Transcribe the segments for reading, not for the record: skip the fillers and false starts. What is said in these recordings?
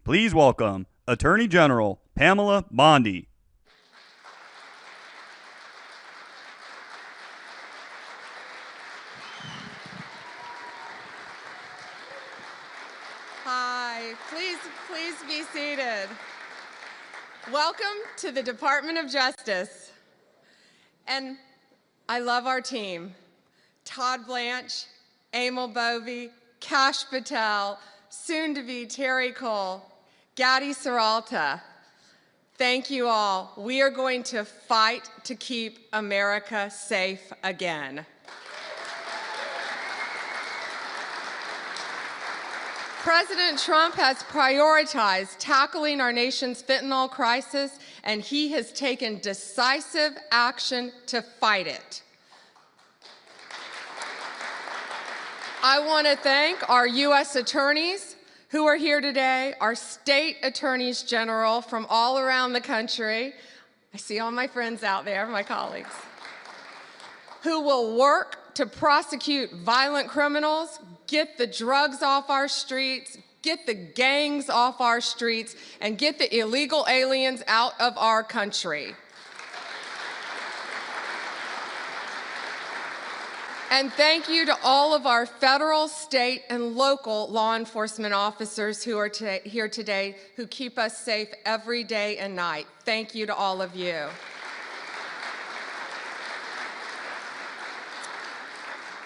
Please welcome Attorney General Pamela Bondi. Hi, please be seated. Welcome to the Department of Justice. And I love our team. Todd Blanche, Emil Bovey, Kash Patel, soon to be Terry Cole, Gadi Saralta. Thank you all. We are going to fight to keep America safe again. President Trump has prioritized tackling our nation's fentanyl crisis, and he has taken decisive action to fight it. I want to thank our U.S. attorneys who are here today, our state attorneys general from all around the country. I see all my friends out there, my colleagues, who will work to prosecute violent criminals, get the drugs off our streets, get the gangs off our streets, and get the illegal aliens out of our country. And thank you to all of our federal, state, and local law enforcement officers who are here today who keep us safe every day and night. Thank you to all of you.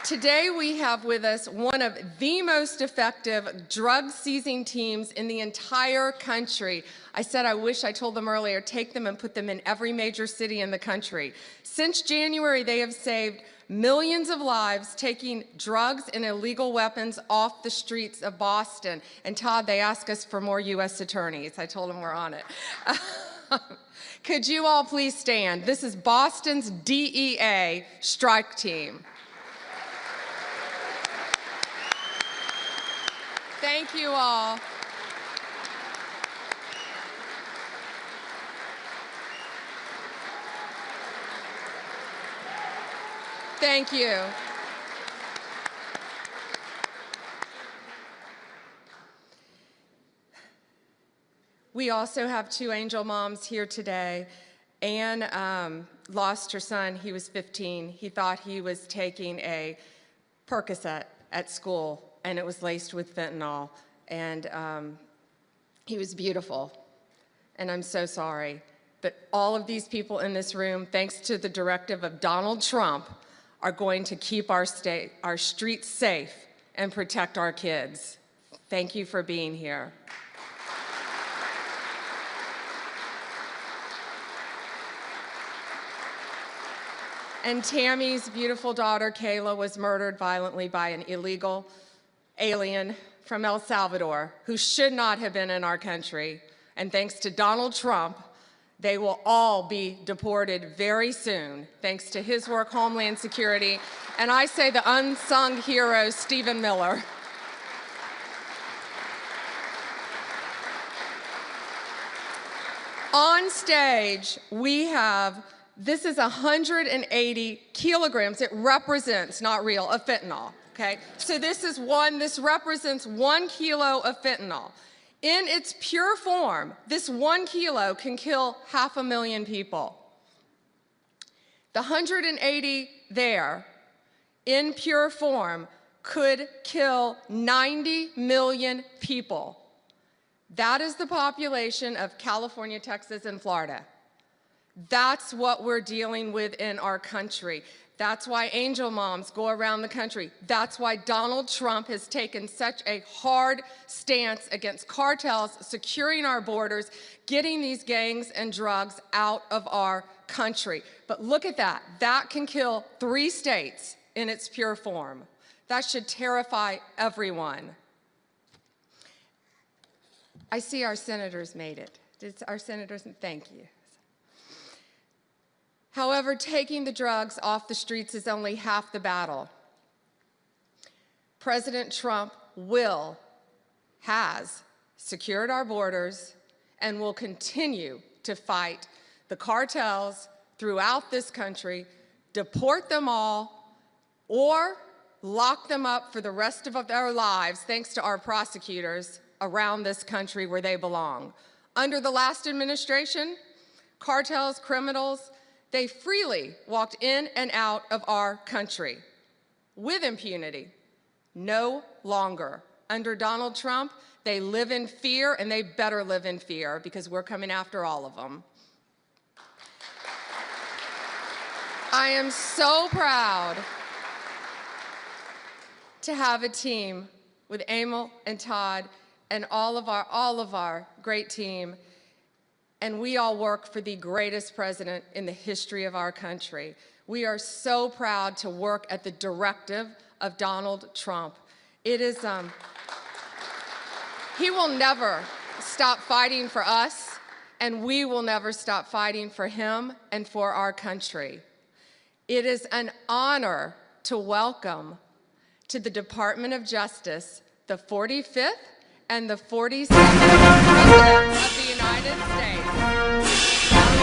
Today we have with us one of the most effective drug-seizing teams in the entire country. I said I wish I told them earlier, take them and put them in every major city in the country. Since January, they have saved millions of lives taking drugs and illegal weapons off the streets of Boston. And Todd, they asked us for more U.S. attorneys. I told them we're on it. Could you all please stand? This is Boston's DEA strike team. Thank you all. Thank you. We also have two angel moms here today. Anne lost her son. He was 15. He thought he was taking a Percocet at school, and it was laced with fentanyl. And he was beautiful. And I'm so sorry. But all of these people in this room, thanks to the directive of Donald Trump, are going to keep our streets safe and protect our kids. Thank you for being here. And Tammy's beautiful daughter, Kayla, was murdered violently by an illegal alien from El Salvador who should not have been in our country. And thanks to Donald Trump, they will all be deported very soon, thanks to his work, Homeland Security, and I say the unsung hero, Stephen Miller. On stage, we have, this is 180 kilograms, it represents, not real, of fentanyl, okay? So this represents 1 kilo of fentanyl. In its pure form, this 1 kilo can kill 500,000 people. The 180 there, in pure form, could kill 90 million people. That is the population of California, Texas, and Florida. That's what we're dealing with in our country. That's why angel moms go around the country. That's why Donald Trump has taken such a hard stance against cartels, securing our borders, getting these gangs and drugs out of our country. But look at that. That can kill 3 states in its pure form. That should terrify everyone. I see our senators made it. Did our senators? Thank you. However, taking the drugs off the streets is only half the battle. President Trump has secured our borders and will continue to fight the cartels throughout this country, deport them all, or lock them up for the rest of their lives, thanks to our prosecutors, around this country where they belong. Under the last administration, cartels, criminals, they freely walked in and out of our country with impunity. No longer. Under Donald Trump, they live in fear, and they better live in fear because we're coming after all of them. I am so proud to have a team with Emil and Todd and all of our great team, and we all work for the greatest president in the history of our country. We are so proud to work at the directive of Donald Trump. It is, he will never stop fighting for us, and we will never stop fighting for him and for our country. It is an honor to welcome to the Department of Justice the 45th and the 47th President of the United States, Donald Trump.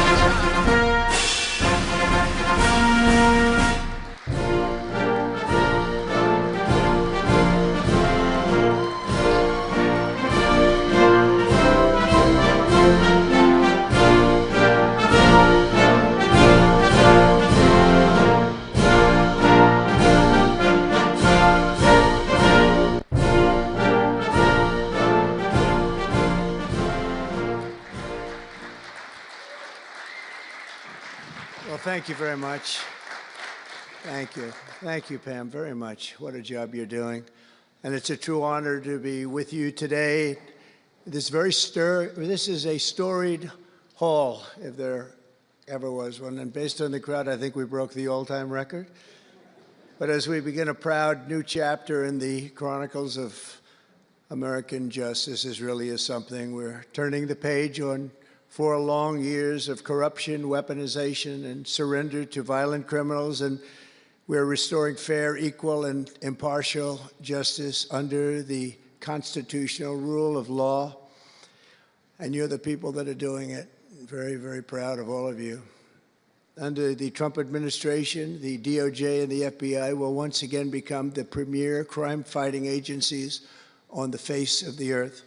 Well, thank you very much. Thank you. Thank you, Pam, very much. What a job you're doing. And it's a true honor to be with you today. This is a storied hall, if there ever was one. And based on the crowd, I think we broke the all-time record. But as we begin a proud new chapter in the chronicles of American justice, this really is something. We're turning the page on 4 long years of corruption, weaponization, and surrender to violent criminals, and we're restoring fair, equal, and impartial justice under the constitutional rule of law. And you're the people that are doing it. Very, very proud of all of you. Under the Trump administration, the DOJ and the FBI will once again become the premier crime-fighting agencies on the face of the earth.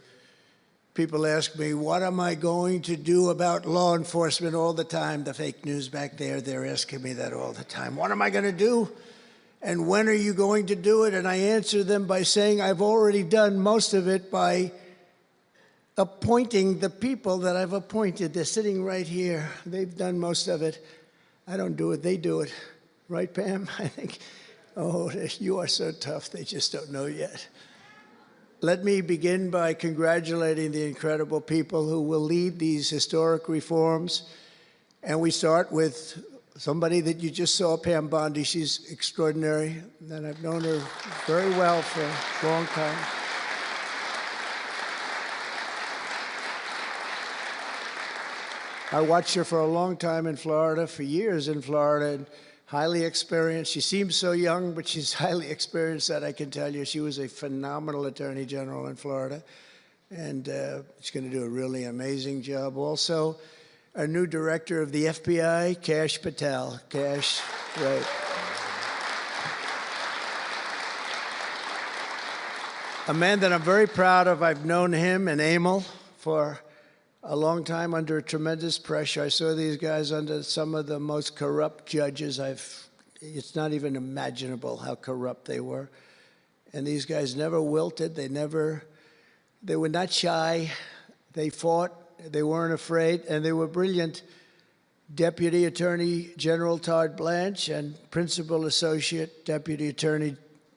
People ask me, what am I going to do about law enforcement all the time? The fake news back there, they're asking me that all the time. What am I going to do? And when are you going to do it? And I answer them by saying I've already done most of it by appointing the people that I've appointed. They're sitting right here. They've done most of it. I don't do it, they do it. Right, Pam? I think, oh, you are so tough, they just don't know yet. Let me begin by congratulating the incredible people who will lead these historic reforms. And we start with somebody that you just saw, Pam Bondi. She's extraordinary, and I've known her very well for a long time. I watched her for a long time in Florida, for years in Florida, and highly experienced. She seems so young, but she's highly experienced, that I can tell you. She was a phenomenal Attorney General in Florida, and she's going to do a really amazing job. Also, our new director of the FBI, Kash Patel. Kash, right. A man that I'm very proud of. I've known him and Emil for a long time under tremendous pressure. I saw these guys under some of the most corrupt judges. It's not even imaginable how corrupt they were. And these guys never wilted. They were not shy. They fought. They weren't afraid. And they were brilliant. Deputy Attorney General Todd Blanche and Principal Associate Deputy Attorney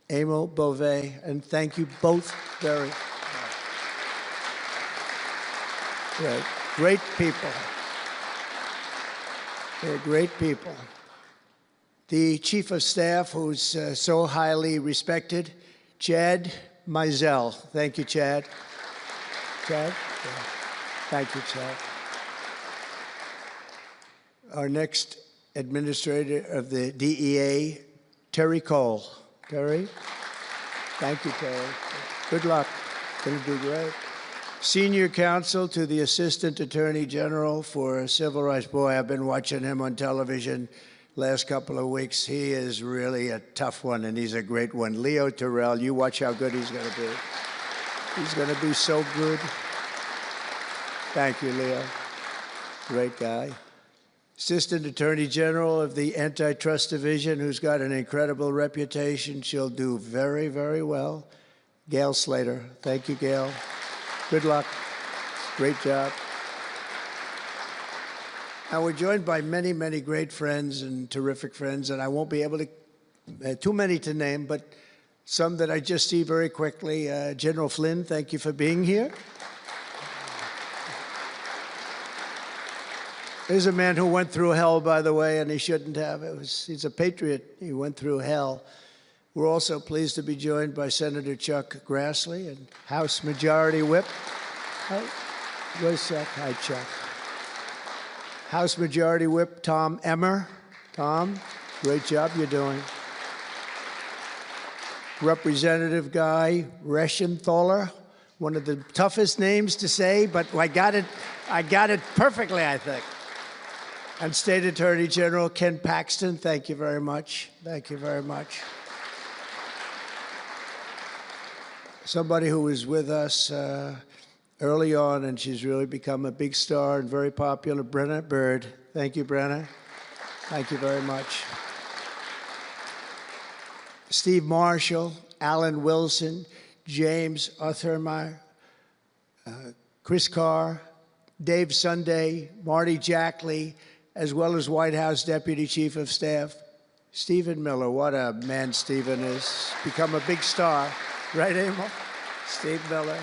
Emil Beauvais. And thank you both very much. Right. Great people. They're great people. The Chief of Staff, who's so highly respected, Chad Mizell. Thank you, Chad. Chad? Yeah. Thank you, Chad. Our next administrator of the DEA, Terry Cole. Terry? Thank you, Terry. Good luck. Going to do great. Senior counsel to the Assistant Attorney General for Civil Rights. Boy, I've been watching him on television last couple of weeks. He is really a tough one, and he's a great one. Leo Terrell, you watch how good he's going to be. He's going to be so good. Thank you, Leo. Great guy. Assistant Attorney General of the Antitrust Division, who's got an incredible reputation. She'll do very, very well. Gail Slater. Thank you, Gail. Good luck. Great job. Now, we're joined by many, many great friends and terrific friends, and I won't be able to, too many to name, but some that I just see very quickly. General Flynn, thank you for being here. Here's a man who went through hell, by the way, and he shouldn't have. He's a patriot. He went through hell. We're also pleased to be joined by Senator Chuck Grassley and House Majority Whip. Where's Chuck? Hi, Chuck. House Majority Whip Tom Emmer. Tom, great job you're doing. Representative Guy Reschenthaler, one of the toughest names to say, but I got it perfectly, I think. And State Attorney General Ken Paxton, thank you very much. Thank you very much. Somebody who was with us early on, and she's really become a big star and very popular, Brenna Bird. Thank you, Brenna. Thank you very much. Steve Marshall, Alan Wilson, James Othermeyer, Chris Carr, Dave Sunday, Marty Jackley, as well as White House Deputy Chief of Staff, Stephen Miller. What a man Stephen is. Become a big star. Right, Emil? Steve Miller.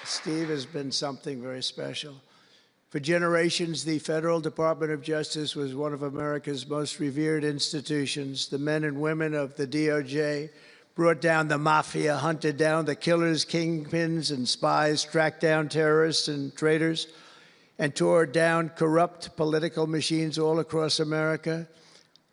Steve has been something very special. For generations, the Federal Department of Justice was one of America's most revered institutions. The men and women of the DOJ brought down the mafia, hunted down the killers, kingpins, and spies, tracked down terrorists and traitors, and tore down corrupt political machines all across America.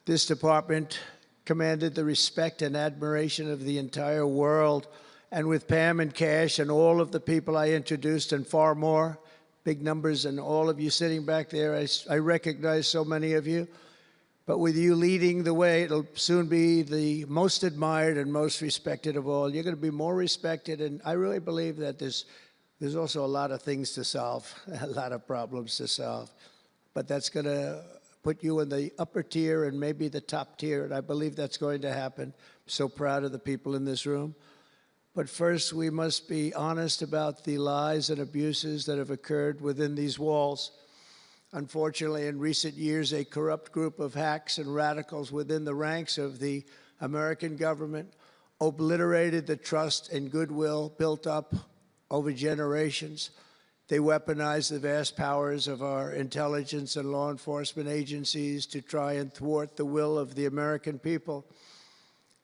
This department commanded the respect and admiration of the entire world. And with Pam and Cash and all of the people I introduced and far more, big numbers, and all of you sitting back there, I recognize so many of you. But with you leading the way, it'll soon be the most admired and most respected of all. You're going to be more respected, and I really believe that there's also a lot of things to solve, a lot of problems to solve. But that's going to put you in the upper tier and maybe the top tier, and I believe that's going to happen. I'm so proud of the people in this room. But first, we must be honest about the lies and abuses that have occurred within these walls. Unfortunately, in recent years, a corrupt group of hacks and radicals within the ranks of the American government obliterated the trust and goodwill built up over generations. They weaponized the vast powers of our intelligence and law enforcement agencies to try and thwart the will of the American people.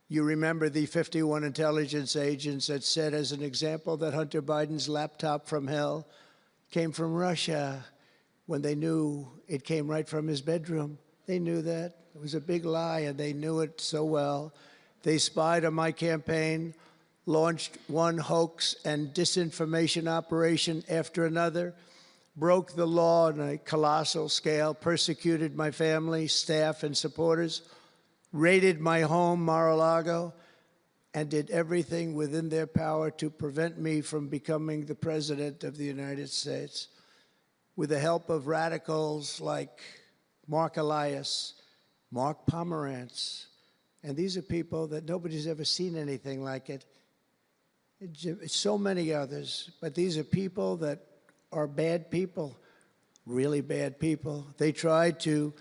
You remember the 51 intelligence agents that said, as an example, that Hunter Biden's laptop from hell came from Russia when they knew it came right from his bedroom. They knew that. It was a big lie, and they knew it so well. They spied on my campaign, launched one hoax and disinformation operation after another, broke the law on a colossal scale, persecuted my family, staff, and supporters, raided my home, Mar-a-Lago, and did everything within their power to prevent me from becoming the President of the United States. With the help of radicals like Mark Elias, Mark Pomerantz, and these are people that nobody's ever seen anything like it. So many others, but these are people that are bad people, really bad people. They tried to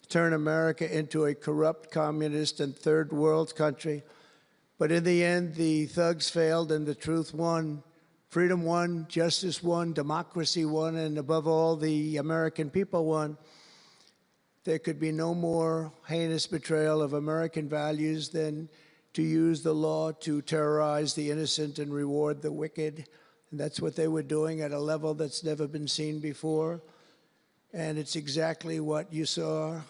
turn America into a corrupt, communist, and third world country. But in the end, the thugs failed and the truth won. Freedom won, justice won, democracy won, and above all, the American people won. There could be no more heinous betrayal of American values than to use the law to terrorize the innocent and reward the wicked. And that's what they were doing at a level that's never been seen before. And it's exactly what you saw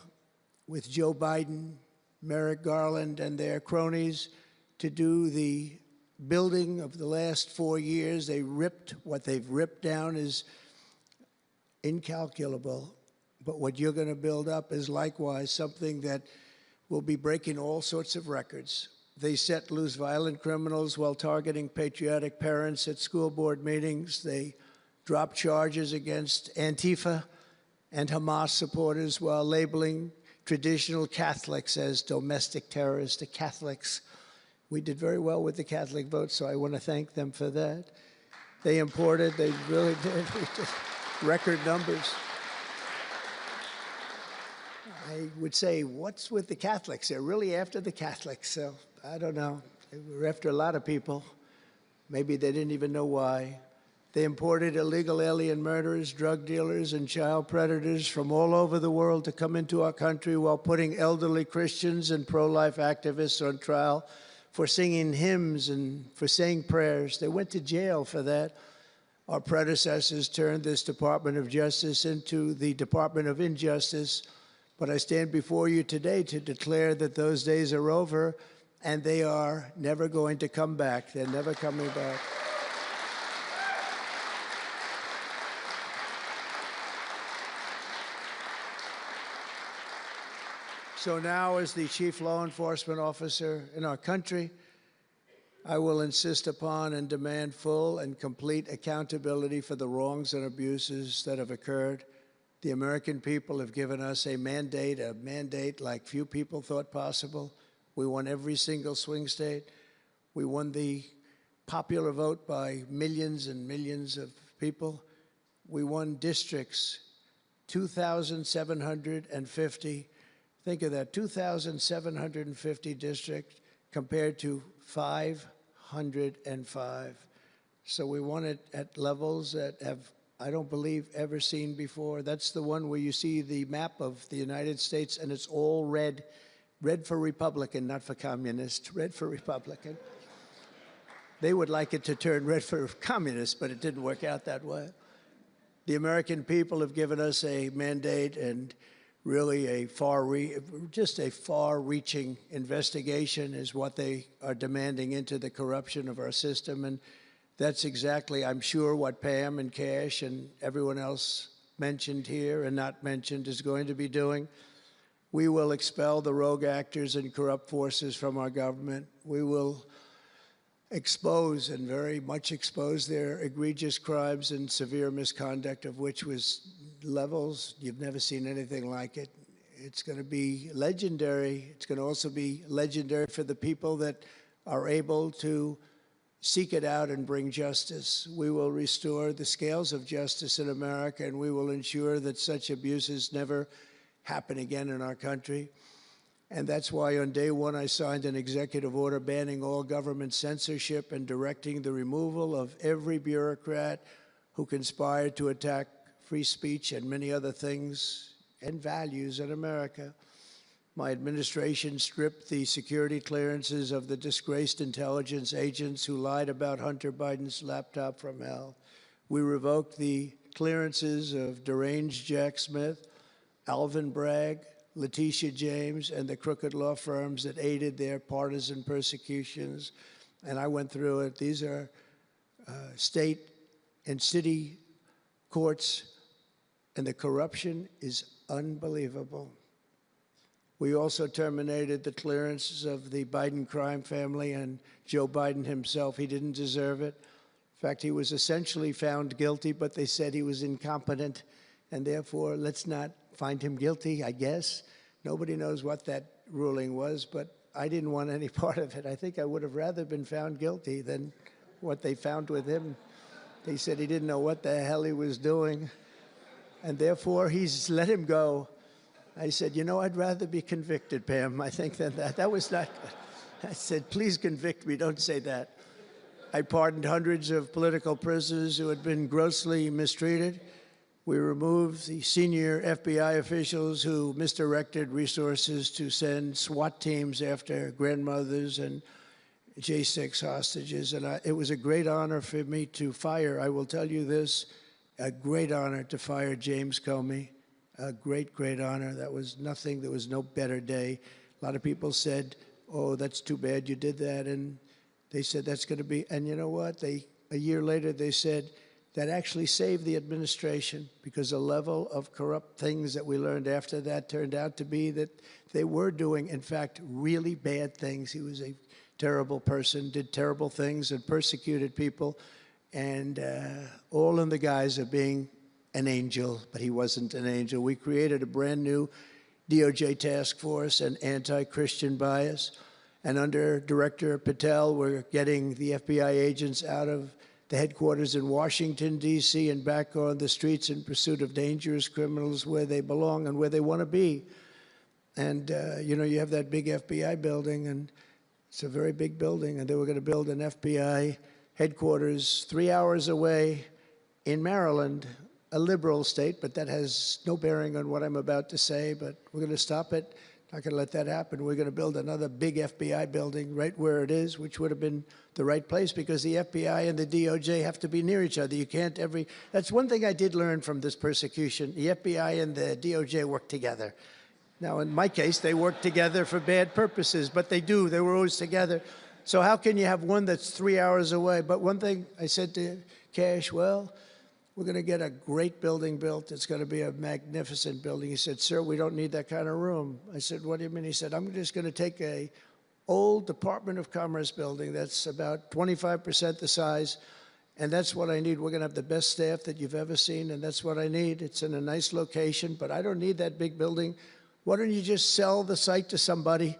with Joe Biden, Merrick Garland, and their cronies to do the building of the last 4 years. What they've ripped down is incalculable. But what you're going to build up is likewise something that will be breaking all sorts of records. They set loose violent criminals while targeting patriotic parents at school board meetings. They dropped charges against Antifa and Hamas supporters while labeling traditional Catholics as domestic terrorists. The Catholics, we did very well with the Catholic vote, so I want to thank them for that. They really did, record numbers. I would say, what's with the Catholics? They're really after the Catholics, so I don't know. They were after a lot of people. Maybe they didn't even know why. They imported illegal alien murderers, drug dealers, and child predators from all over the world to come into our country while putting elderly Christians and pro-life activists on trial for singing hymns and for saying prayers. They went to jail for that. Our predecessors turned this Department of Justice into the Department of Injustice. But I stand before you today to declare that those days are over, and they are never going to come back. They're never coming back. So now, as the chief law enforcement officer in our country, I will insist upon and demand full and complete accountability for the wrongs and abuses that have occurred. The American people have given us a mandate like few people thought possible. We won every single swing state. We won the popular vote by millions and millions of people. We won districts, 2,750. Think of that, 2,750 districts compared to 505. So we won it at levels that have, I don't believe, ever seen before. That's the one where you see the map of the United States and it's all red. Red for Republican, not for communist. Red for Republican. They would like it to turn red for communist, but it didn't work out that way. The American people have given us a mandate and really just a far-reaching investigation is what they are demanding into the corruption of our system. And that's exactly, I'm sure, what Pam and Cash and everyone else mentioned here and not mentioned is going to be doing. We will expel the rogue actors and corrupt forces from our government. We will expose and very much expose their egregious crimes and severe misconduct, of which was levels you've never seen anything like it. It's going to be legendary. It's going to also be legendary for the people that are able to seek it out and bring justice. We will restore the scales of justice in America, and we will ensure that such abuses never happen again in our country. And that's why on day one I signed an executive order banning all government censorship and directing the removal of every bureaucrat who conspired to attack free speech and many other things and values in America. My administration stripped the security clearances of the disgraced intelligence agents who lied about Hunter Biden's laptop from hell. We revoked the clearances of deranged Jack Smith, Alvin Bragg, Letitia James, and the crooked law firms that aided their partisan persecutions. And I went through it. These are state and city courts, and the corruption is unbelievable. We also terminated the clearances of the Biden crime family and Joe Biden himself. He didn't deserve it. In fact, he was essentially found guilty, but they said he was incompetent, and therefore let's not find him guilty, I guess. Nobody knows what that ruling was, but I didn't want any part of it. I think I would have rather been found guilty than what they found with him. They said he didn't know what the hell he was doing, and therefore he's let him go. I said, you know, I'd rather be convicted, Pam, I think, than that. That was not good. I said, please convict me, don't say that. I pardoned hundreds of political prisoners who had been grossly mistreated. We removed the senior FBI officials who misdirected resources to send SWAT teams after grandmothers and J6 hostages. And it was a great honor for me to fire, I will tell you this, a great honor to fire James Comey. A great, great honor. That was nothing. There was no better day. A lot of people said, oh, that's too bad you did that. And they said, that's going to be, and you know what? A year later, they said, that actually saved the administration, because the level of corrupt things that we learned after that turned out to be that they were doing, in fact, really bad things. He was a terrible person, did terrible things and persecuted people, and all in the guise of being an angel, but he wasn't an angel. We created a brand new DOJ task force and anti-Christian bias, and under Director Patel, we're getting the FBI agents out of the headquarters in Washington, D.C., and back on the streets in pursuit of dangerous criminals where they belong and where they want to be. And, you know, you have that big FBI building, and it's a very big building, and they were going to build an FBI headquarters 3 hours away in Maryland, a liberal state, but that has no bearing on what I'm about to say, but we're going to stop it. Not going to let that happen. We're going to build another big FBI building right where it is, which would have been the right place, because the FBI and the DOJ have to be near each other. You can't that's one thing I did learn from this persecution. The FBI and the DOJ work together. Now, in my case, they work together for bad purposes, but they do. They were always together. So how can you have one that's 3 hours away? But one thing I said to Cash, well, we're going to get a great building built. It's going to be a magnificent building. He said, sir, we don't need that kind of room. I said, what do you mean? He said, I'm just going to take a old Department of Commerce building that's about 25% the size, and that's what I need. We're going to have the best staff that you've ever seen, and that's what I need. It's in a nice location, but I don't need that big building. Why don't you just sell the site to somebody,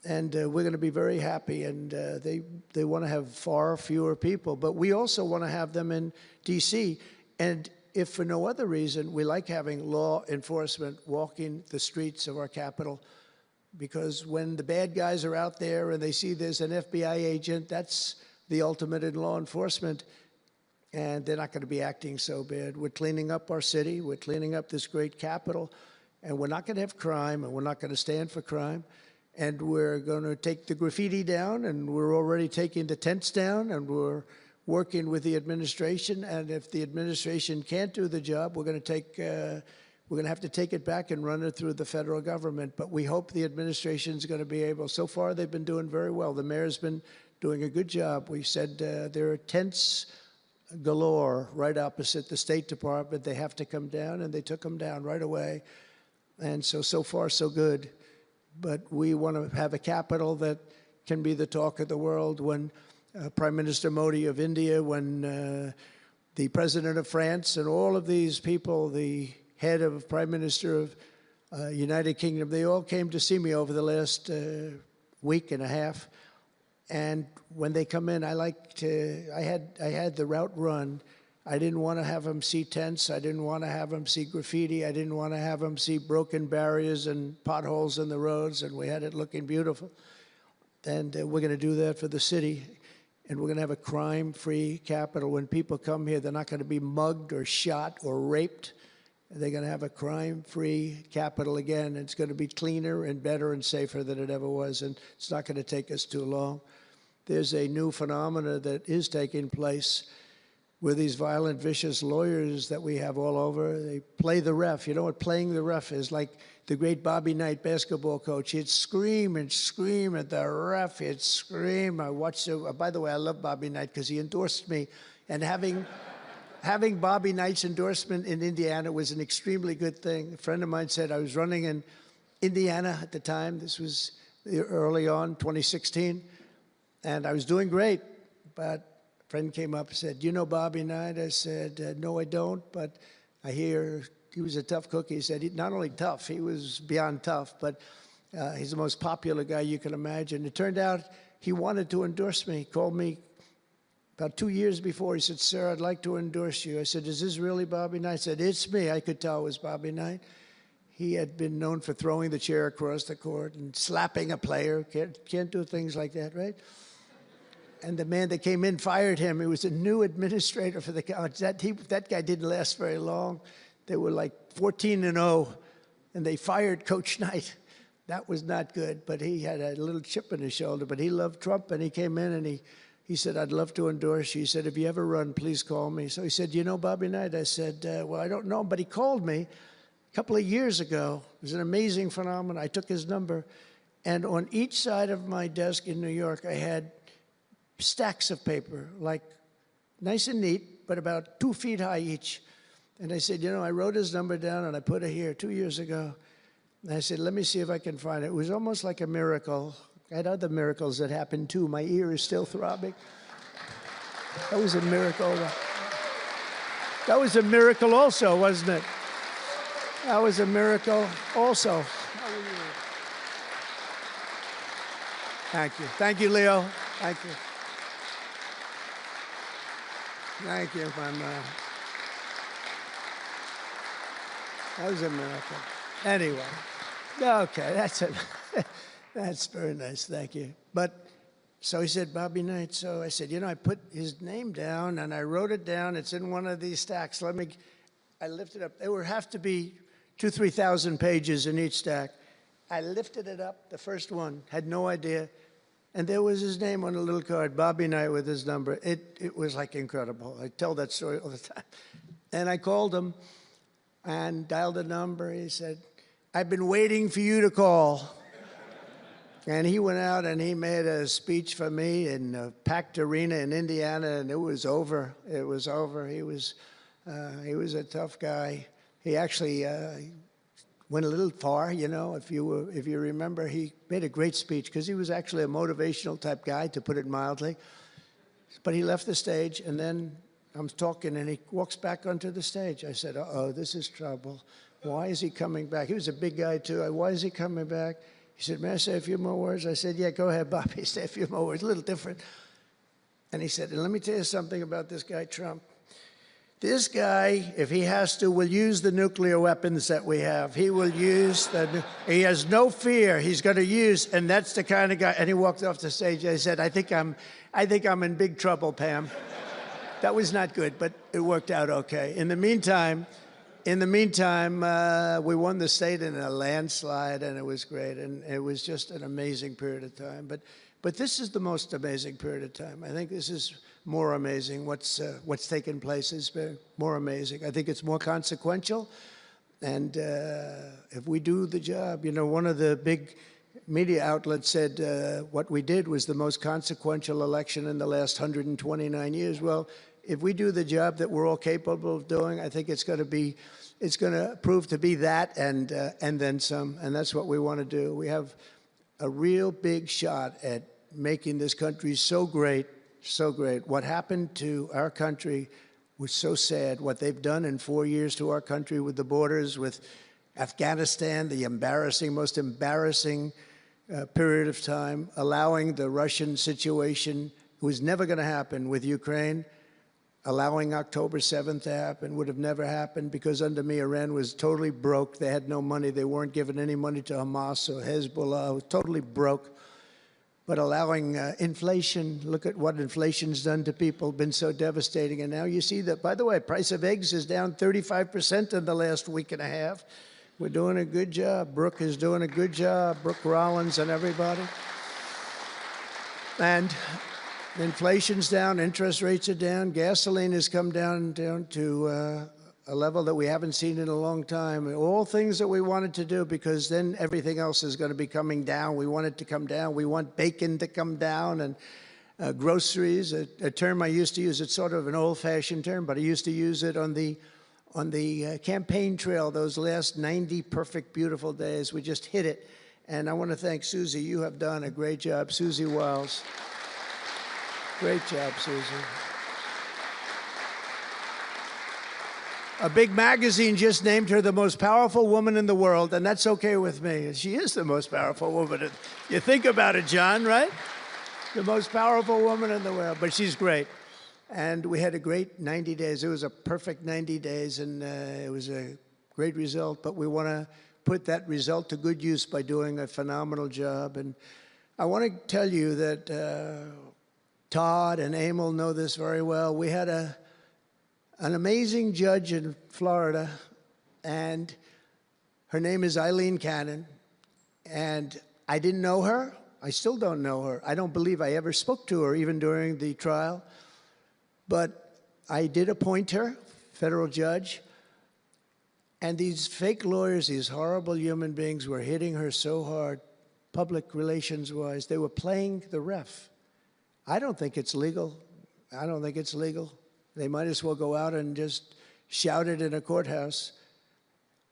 and we're going to be very happy. And they want to have far fewer people, but we also want to have them in D.C., and if for no other reason, we like having law enforcement walking the streets of our capital, because when the bad guys are out there and they see there's an FBI agent, that's the ultimate in law enforcement, and they're not going to be acting so bad. We're cleaning up our city. We're cleaning up this great capital, and we're not going to have crime, and we're not going to stand for crime, and we're going to take the graffiti down, and we're already taking the tents down, and we're working with the administration, and if the administration can't do the job, we're going to have to take it back and run it through the federal government. But we hope the administration is going to be able. So far, they've been doing very well. The mayor's been doing a good job. We said there are tents galore right opposite the State Department. They have to come down, and they took them down right away. And so far, so good. But we want to have a capital that can be the talk of the world. When Prime Minister Modi of India, when the President of France, and all of these people, the head of Prime Minister of United Kingdom, they all came to see me over the last week and a half. And when they come in, I had the route run. I didn't want to have them see tents. I didn't want to have them see graffiti. I didn't want to have them see broken barriers and potholes in the roads, and we had it looking beautiful. And we're going to do that for the city. And we're going to have a crime-free capital. When people come here, they're not going to be mugged or shot or raped. They're going to have a crime-free capital again. It's going to be cleaner and better and safer than it ever was, and it's not going to take us too long. There's a new phenomena that is taking place where these violent, vicious lawyers that we have all over, they play the ref. You know what playing the ref is? Like the great Bobby Knight basketball coach. He'd scream and scream at the ref. He'd scream. I watched it. By the way, I love Bobby Knight because he endorsed me. And having Bobby Knight's endorsement in Indiana was an extremely good thing. A friend of mine said I was running in Indiana at the time. This was early on, 2016. And I was doing great. But a friend came up and said, you know Bobby Knight? I said, no, I don't. But I hear he was a tough cookie. He said, not only tough, he was beyond tough, but he's the most popular guy you can imagine. It turned out he wanted to endorse me. He called me about 2 years before. He said, sir, I'd like to endorse you. I said, is this really Bobby Knight? I said, it's me. I could tell it was Bobby Knight. He had been known for throwing the chair across the court and slapping a player. Can't do things like that, right? And the man that came in fired him. He was a new administrator for the college. That guy didn't last very long. They were like 14-0, and they fired Coach Knight. That was not good, but he had a little chip in his shoulder. But he loved Trump, and he came in, and he said, I'd love to endorse you. He said, if you ever run, please call me. So he said, you know Bobby Knight? I said, well, I don't know him, but he called me a couple of years ago. It was an amazing phenomenon. I took his number, and on each side of my desk in New York, I had stacks of paper, like nice and neat, but about 2 feet high each. And I said, you know, I wrote his number down and I put it here 2 years ago. And I said, let me see if I can find it. It was almost like a miracle. I had other miracles that happened too. My ear is still throbbing. That was a miracle. That was a miracle also, wasn't it? That was a miracle also. How are you? Thank you. Thank you, Leo. Thank you. Thank you, my man. That was a miracle. Anyway, okay, that's it. That's very nice, thank you. But, so he said, Bobby Knight. So I said, you know, I put his name down and I wrote it down. It's in one of these stacks. I lifted up. There would have to be 2,000 to 3,000 pages in each stack. I lifted it up, the first one, had no idea. And there was his name on a little card, Bobby Knight with his number. It was like incredible. I tell that story all the time. And I called him and dialed a number. He said, I've been waiting for you to call. And he went out and he made a speech for me in a packed arena in Indiana, and it was over. It was over. He was a tough guy. He actually went a little far, you know. If you remember, he made a great speech because he was actually a motivational type guy, to put it mildly. But he left the stage, and then I'm talking, and he walks back onto the stage. I said, uh-oh, this is trouble. Why is he coming back? He was a big guy, too. Why is he coming back? He said, may I say a few more words? I said, yeah, go ahead, Bobby, say a few more words, a little different. And he said, and let me tell you something about this guy, Trump. This guy, if he has to, will use the nuclear weapons that we have. He will use he has no fear. He's going to use, and that's the kind of guy. And he walked off the stage. I said, I think I'm in big trouble, Pam. That was not good, but it worked out okay. In the meantime, we won the state in a landslide, and it was great. And it was just an amazing period of time. But this is the most amazing period of time. I think this is more amazing. What's taken place has been more amazing. I think it's more consequential. And if we do the job, you know, one of the big media outlets said what we did was the most consequential election in the last 129 years. Well, if we do the job that we're all capable of doing, I think it's going to prove to be that and then some. And that's what we want to do. We have a real big shot at making this country so great, so great. What happened to our country was so sad. What they've done in 4 years to our country with the borders, with Afghanistan, the most embarrassing period of time, allowing the Russian situation, it was never going to happen, with Ukraine, allowing October 7th to happen, would have never happened, because under me, Iran was totally broke. They had no money. They weren't giving any money to Hamas or Hezbollah. Totally broke. But allowing inflation, look at what inflation's done to people, been so devastating. And now you see that, by the way, price of eggs is down 35% in the last week and a half. We're doing a good job. Brooke is doing a good job. Brooke Rollins and everybody. And inflation's down, interest rates are down, gasoline has come down to a level that we haven't seen in a long time. All things that we wanted to do, because then everything else is going to be coming down. We want it to come down. We want bacon to come down, and groceries, a term I used to use. It's sort of an old-fashioned term, but I used to use it on the campaign trail, those last 90 perfect, beautiful days. We just hit it. And I want to thank Susie. You have done a great job. Susie Wiles. Great job, Susie. A big magazine just named her the most powerful woman in the world, and that's okay with me. She is the most powerful woman. You think about it, John, right? The most powerful woman in the world, but she's great. And we had a great 90 days. It was a perfect 90 days, and it was a great result, but we want to put that result to good use by doing a phenomenal job. And I want to tell you that Todd and Emil know this very well. We had an amazing judge in Florida, and her name is Eileen Cannon, and I didn't know her. I still don't know her. I don't believe I ever spoke to her, even during the trial, but I did appoint her, federal judge, and these fake lawyers, these horrible human beings, were hitting her so hard, public relations-wise. They were playing the ref. I don't think it's legal. I don't think it's legal. They might as well go out and just shout it in a courthouse.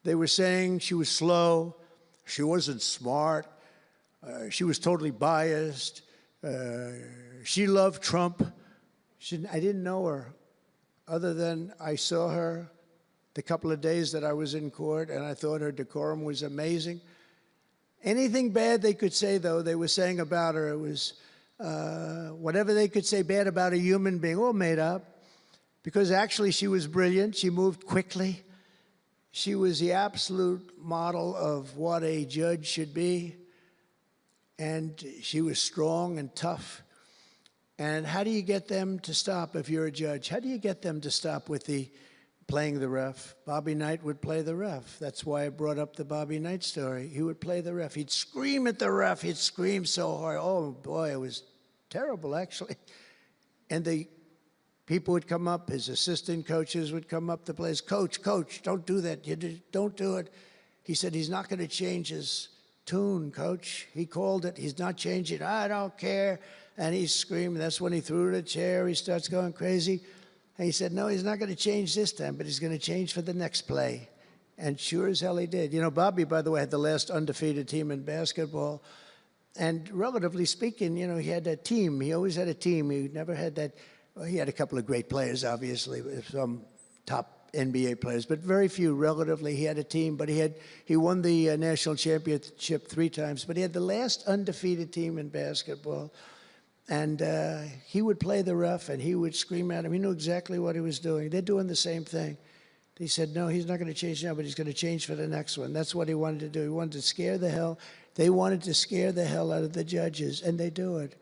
They were saying she was slow, she wasn't smart, She was totally biased. She loved Trump. I didn't know her other than I saw her the couple of days that I was in court, and I thought her decorum was amazing. Anything bad they could say, though, they were saying about her, it was whatever they could say bad about a human being, all made up. Because actually she was brilliant. She moved quickly. She was the absolute model of what a judge should be. And she was strong and tough. And how do you get them to stop if you're a judge? How do you get them to stop with the playing the ref? Bobby Knight would play the ref. That's why I brought up the Bobby Knight story. He would play the ref. He'd scream at the ref. He'd scream so hard. Oh, boy, it was terrible, actually. And the people would come up, his assistant coaches would come up to play. Coach, don't do that. Don't do it. He said he's not going to change his tune, coach. He called it. He's not changing. I don't care. And he's screaming. That's when he threw the chair. He starts going crazy. And he said, no, he's not going to change this time, but he's going to change for the next play. And sure as hell he did. You know, Bobby, by the way, had the last undefeated team in basketball. And relatively speaking, you know, he had a team. He always had a team. He never had that. Well, he had a couple of great players, obviously, some top NBA players, but very few relatively. He had a team, but he won the national championship 3 times, but he had the last undefeated team in basketball. And he would play the ref, and he would scream at him. He knew exactly what he was doing. They're doing the same thing. He said, no, he's not going to change now, but he's going to change for the next one. That's what he wanted to do. He wanted to scare the hell. They wanted to scare the hell out of the judges, and they do it.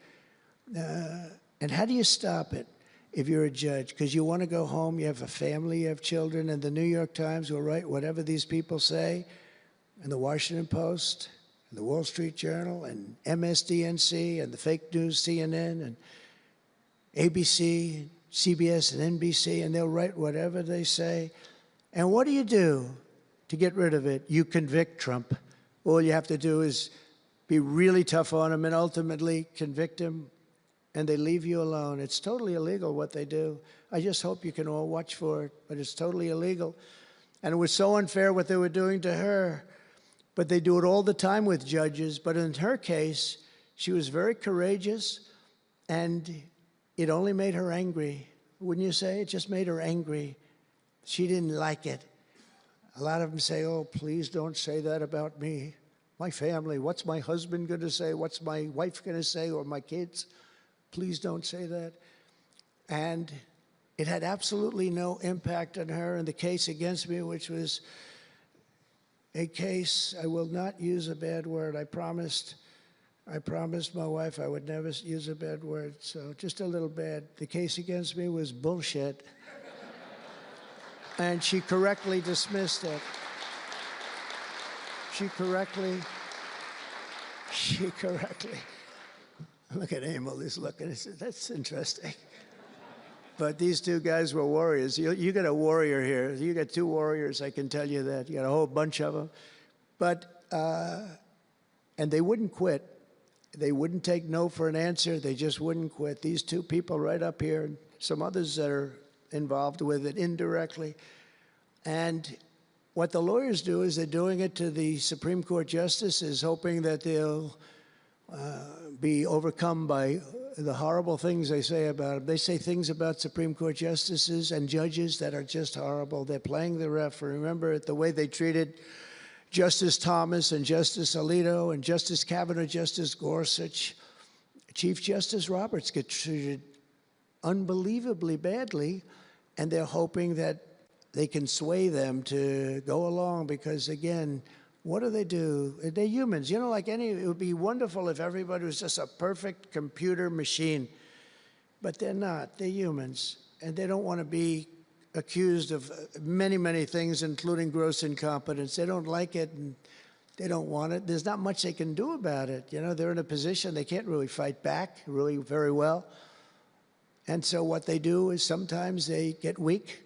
And how do you stop it if you're a judge? Because you want to go home, you have a family, you have children, and the New York Times will write whatever these people say, and the Washington Post, and the Wall Street Journal, and MSDNC, and the fake news CNN, and ABC, CBS, and NBC, and they'll write whatever they say. And what do you do to get rid of it? You convict Trump. All you have to do is be really tough on him and ultimately convict him, and they leave you alone. It's totally illegal what they do. I just hope you can all watch for it, but it's totally illegal. And it was so unfair what they were doing to her. But they do it all the time with judges. But in her case, she was very courageous, and it only made her angry. Wouldn't you say? It just made her angry. She didn't like it. A lot of them say, oh, please don't say that about me. My family, what's my husband going to say? What's my wife going to say, or my kids? Please don't say that. And it had absolutely no impact on her in the case against me, which was a case, I will not use a bad word. I promised my wife I would never use a bad word, so just a little bad. The case against me was bullshit. And she correctly dismissed it. She correctly. Look at Emil, he's looking. That's interesting. But these 2 guys were warriors. You got a warrior here. You got 2 warriors, I can tell you that. You got a whole bunch of them. But, and they wouldn't quit. They wouldn't take no for an answer. They just wouldn't quit. These 2 people right up here, and some others that are involved with it indirectly. And what the lawyers do is they're doing it to the Supreme Court justices, hoping that they'll be overcome by the horrible things they say about them. They say things about Supreme Court justices and judges that are just horrible. They're playing the ref. Remember the way they treated Justice Thomas and Justice Alito and Justice Kavanaugh, Justice Gorsuch. Chief Justice Roberts get treated unbelievably badly, and they're hoping that they can sway them to go along because, again, what do? They're humans. You know, it would be wonderful if everybody was just a perfect computer machine, but they're not. They're humans, and they don't want to be accused of many, many things, including gross incompetence. They don't like it, and they don't want it. There's not much they can do about it. You know, they're in a position they can't really fight back really very well. And so what they do is sometimes they get weak.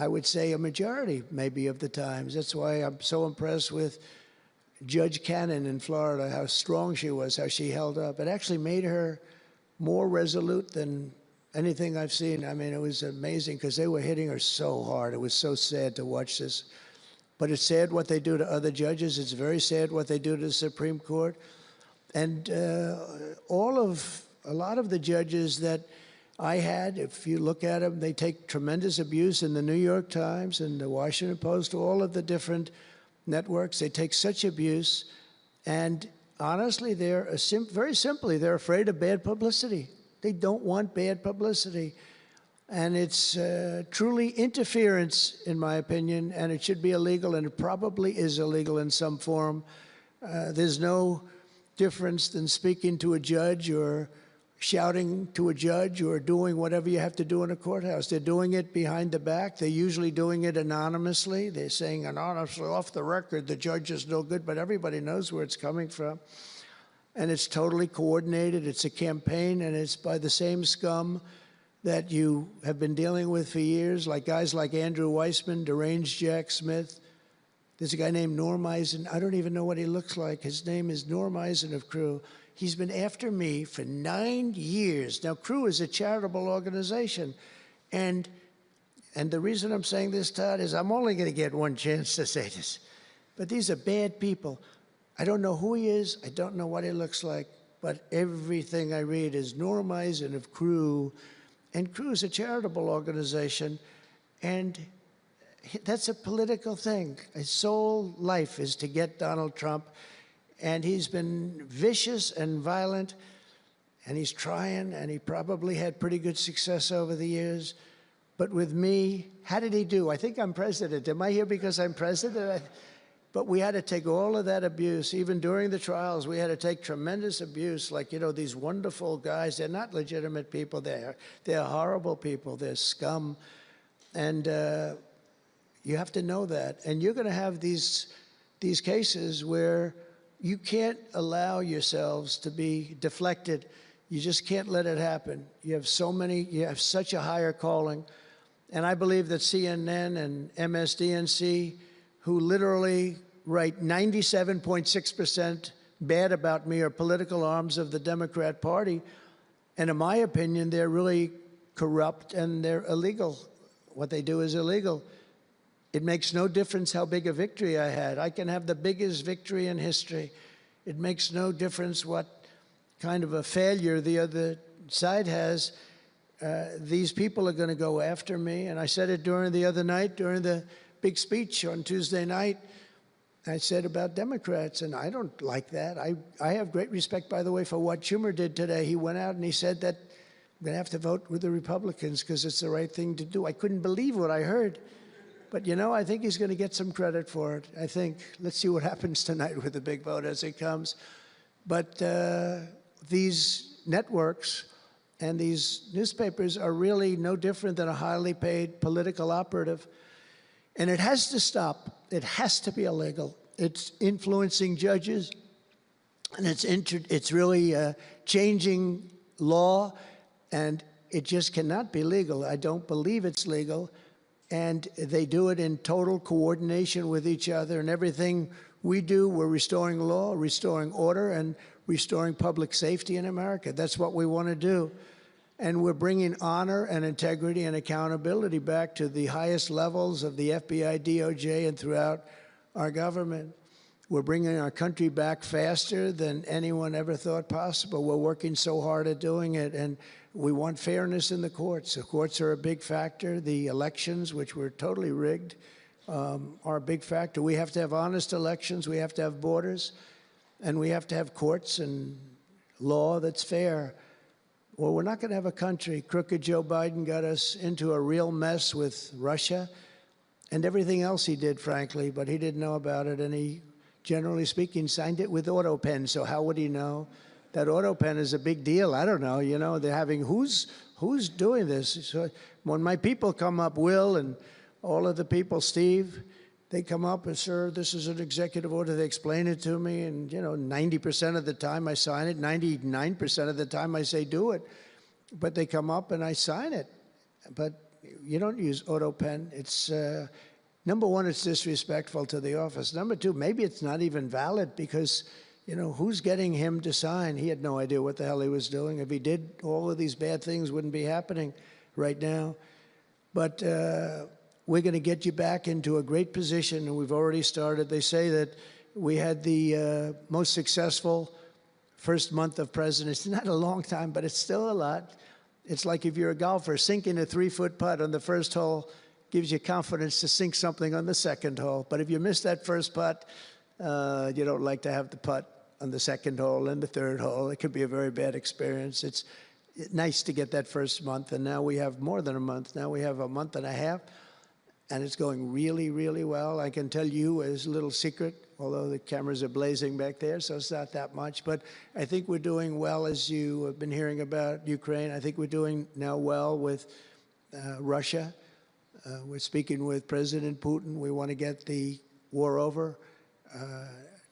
I would say a majority, maybe, of the times. That's why I'm so impressed with Judge Cannon in Florida, how strong she was, how she held up. It actually made her more resolute than anything I've seen. I mean, it was amazing because they were hitting her so hard. It was so sad to watch this. But it's sad what they do to other judges. It's very sad what they do to the Supreme Court. And a lot of the judges that I had, if you look at them, they take tremendous abuse in the New York Times and the Washington Post, all of the different networks. They take such abuse. And honestly, very simply, they're afraid of bad publicity. They don't want bad publicity. And it's truly interference, in my opinion, and it should be illegal, and it probably is illegal in some form. There's no difference than speaking to a judge or shouting to a judge or doing whatever you have to do in a courthouse. They're doing it behind the back. They're usually doing it anonymously. They're saying anonymously, off the record, the judge is no good, but everybody knows where it's coming from. And it's totally coordinated. It's a campaign, and it's by the same scum that you have been dealing with for years, like guys like Andrew Weissman, deranged Jack Smith. There's a guy named Norm Eisen. I don't even know what he looks like. His name is Norm Eisen of Crew. He's been after me for 9 years. Now, Crew is a charitable organization. And the reason I'm saying this, Todd, is I'm only going to get one chance to say this. But these are bad people. I don't know who he is. I don't know what he looks like. But everything I read is Norm Eisen of Crew. And Crew is a charitable organization. And that's a political thing. His sole life is to get Donald Trump. And he's been vicious and violent, and he's trying, and he probably had pretty good success over the years. But with me, how did he do? I think I'm president. Am I here because I'm president? But we had to take all of that abuse. Even during the trials, we had to take tremendous abuse. Like, you know, these wonderful guys, they're not legitimate people. They're horrible people. They're scum. And you have to know that. And you're going to have these cases where you can't allow yourselves to be deflected. You just can't let it happen. You have such a higher calling. And I believe that CNN and MSDNC, who literally write 97.6% bad about me, are political arms of the Democrat Party. And in my opinion, they're really corrupt and they're illegal. What they do is illegal. It makes no difference how big a victory I had. I can have the biggest victory in history. It makes no difference what kind of a failure the other side has. These people are going to go after me. And I said it during the other night, during the big speech on Tuesday night. I said about Democrats, and I don't like that. I have great respect, by the way, for what Schumer did today. He went out and he said that I'm going to have to vote with the Republicans because it's the right thing to do. I couldn't believe what I heard. But, you know, I think he's going to get some credit for it. I think. Let's see what happens tonight with the big vote as it comes. But these networks and these newspapers are really no different than a highly paid political operative. And it has to stop. It has to be illegal. It's influencing judges, and it's really changing law, and it just cannot be legal. I don't believe it's legal. And they do it in total coordination with each other. And everything we do, we're restoring law, restoring order, and restoring public safety in America. That's what we want to do. And we're bringing honor and integrity and accountability back to the highest levels of the FBI, DOJ, and throughout our government. We're bringing our country back faster than anyone ever thought possible. We're working so hard at doing it. And we want fairness in the courts. The courts are a big factor. The elections, which were totally rigged, are a big factor. We have to have honest elections. We have to have borders. And we have to have courts and law that's fair. Well, we're not going to have a country. Crooked Joe Biden got us into a real mess with Russia and everything else he did, frankly, but he didn't know about it. And he, generally speaking, signed it with AutoPen. So how would he know? That AutoPen is a big deal. I don't know. You know, they're having who's doing this? So when my people come up, Will and all of the people, Steve, they come up and, sir, this is an executive order. They explain it to me, and, you know, 90% of the time I sign it. 99% of the time I say do it. But they come up and I sign it. But you don't use AutoPen. It's, number one, it's disrespectful to the office. Number two, maybe it's not even valid because, you know, who's getting him to sign? He had no idea what the hell he was doing. If he did, all of these bad things wouldn't be happening right now. But we're going to get you back into a great position, and we've already started. They say that we had the most successful first month of presidency. It's not a long time, but it's still a lot. It's like if you're a golfer, sinking a 3-foot putt on the first hole gives you confidence to sink something on the second hole. But if you miss that first putt, you don't like to have the putt on the second hole and the third hole. It could be a very bad experience. It's nice to get that first month, and now we have more than a month. Now we have a month and a half, and it's going really, really well. I can tell you as a little secret, although the cameras are blazing back there, so it's not that much. But I think we're doing well, as you have been hearing about Ukraine. I think we're doing now well with Russia. We're speaking with President Putin. We want to get the war over.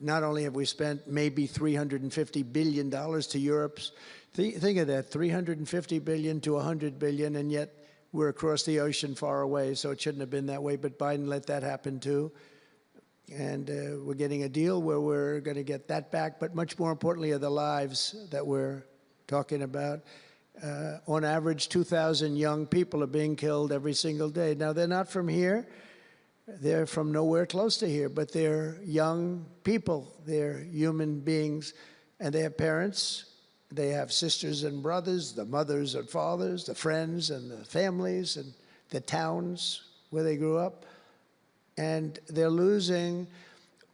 Not only have we spent maybe $350 billion to Europe's, think of that, $350 billion to $100 billion, and yet we're across the ocean far away, so it shouldn't have been that way, but Biden let that happen too. And we're getting a deal where we're going to get that back, but much more importantly are the lives that we're talking about. On average, 2,000 young people are being killed every single day. Now, they're not from here. They're from nowhere close to here, but they're young people. They're human beings, and they have parents. They have sisters and brothers, the mothers and fathers, the friends and the families and the towns where they grew up. And they're losing,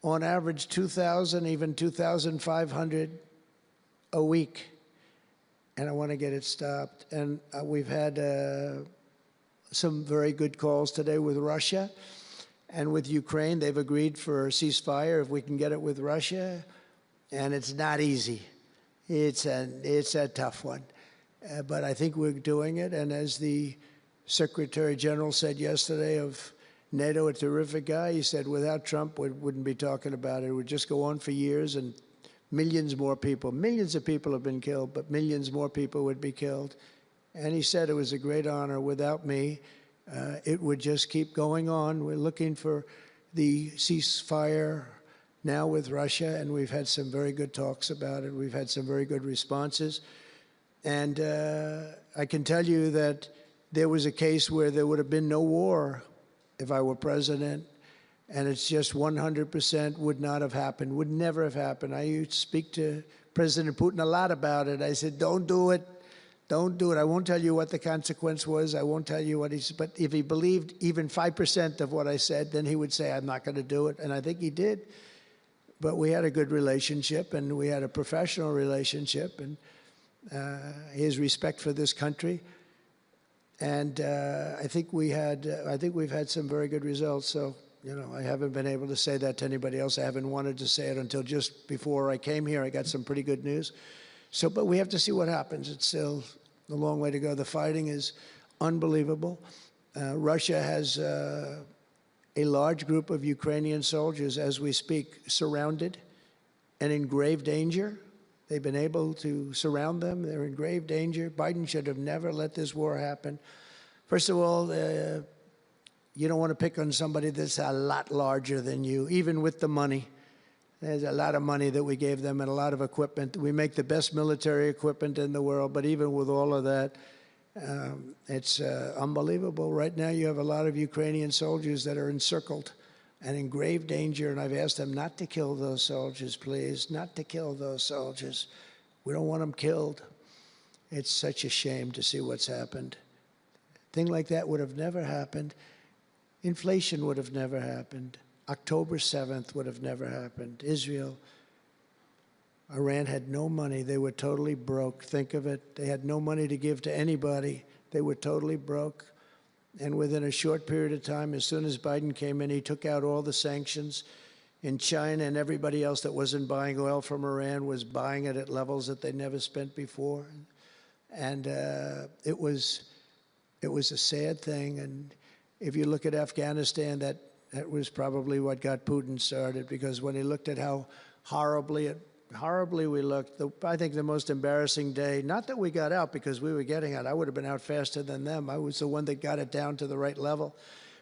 on average, 2,000, even 2,500 a week. And I want to get it stopped. And we've had some very good calls today with Russia and with Ukraine. They've agreed for a ceasefire if we can get it with Russia. And it's not easy. It's a tough one. But I think we're doing it. And as the Secretary General said yesterday of NATO, a terrific guy, he said without Trump, we wouldn't be talking about it. It would just go on for years, and millions more people, millions of people have been killed, but millions more people would be killed. And he said it was a great honor. Without me, it would just keep going on. We're looking for the ceasefire now with Russia, and we've had some very good talks about it. We've had some very good responses. And I can tell you that there was a case where there would have been no war if I were president, and it's just 100% would not have happened, would never have happened. I used to speak to President Putin a lot about it. I said, don't do it. Don't do it. I won't tell you what the consequence was. I won't tell you what he's, but if he believed even 5% of what I said, then he would say, I'm not going to do it. And I think he did. But we had a good relationship, and we had a professional relationship, and his respect for this country. And I think we've had some very good results. So, you know, I haven't been able to say that to anybody else. I haven't wanted to say it until just before I came here. I got some pretty good news. So, but we have to see what happens. It's still a long way to go. The fighting is unbelievable. Russia has a large group of Ukrainian soldiers, as we speak, surrounded and in grave danger. They've been able to surround them. They're in grave danger. Biden should have never let this war happen. First of all, you don't want to pick on somebody that's a lot larger than you, even with the money. There's a lot of money that we gave them and a lot of equipment. We make the best military equipment in the world, but even with all of that, it's unbelievable. Right now, you have a lot of Ukrainian soldiers that are encircled and in grave danger, and I've asked them not to kill those soldiers, please, not to kill those soldiers. We don't want them killed. It's such a shame to see what's happened. A thing like that would have never happened. Inflation would have never happened. October 7th would have never happened. Israel, Iran had no money. They were totally broke. Think of it. They had no money to give to anybody. They were totally broke. And within a short period of time, as soon as Biden came in, he took out all the sanctions. In China and everybody else that wasn't buying oil from Iran was buying it at levels that they never spent before. And it was a sad thing. And if you look at Afghanistan, that was probably what got Putin started, because when he looked at how horribly we looked, I think the most embarrassing day, not that we got out because we were getting out. I would have been out faster than them. I was the one that got it down to the right level.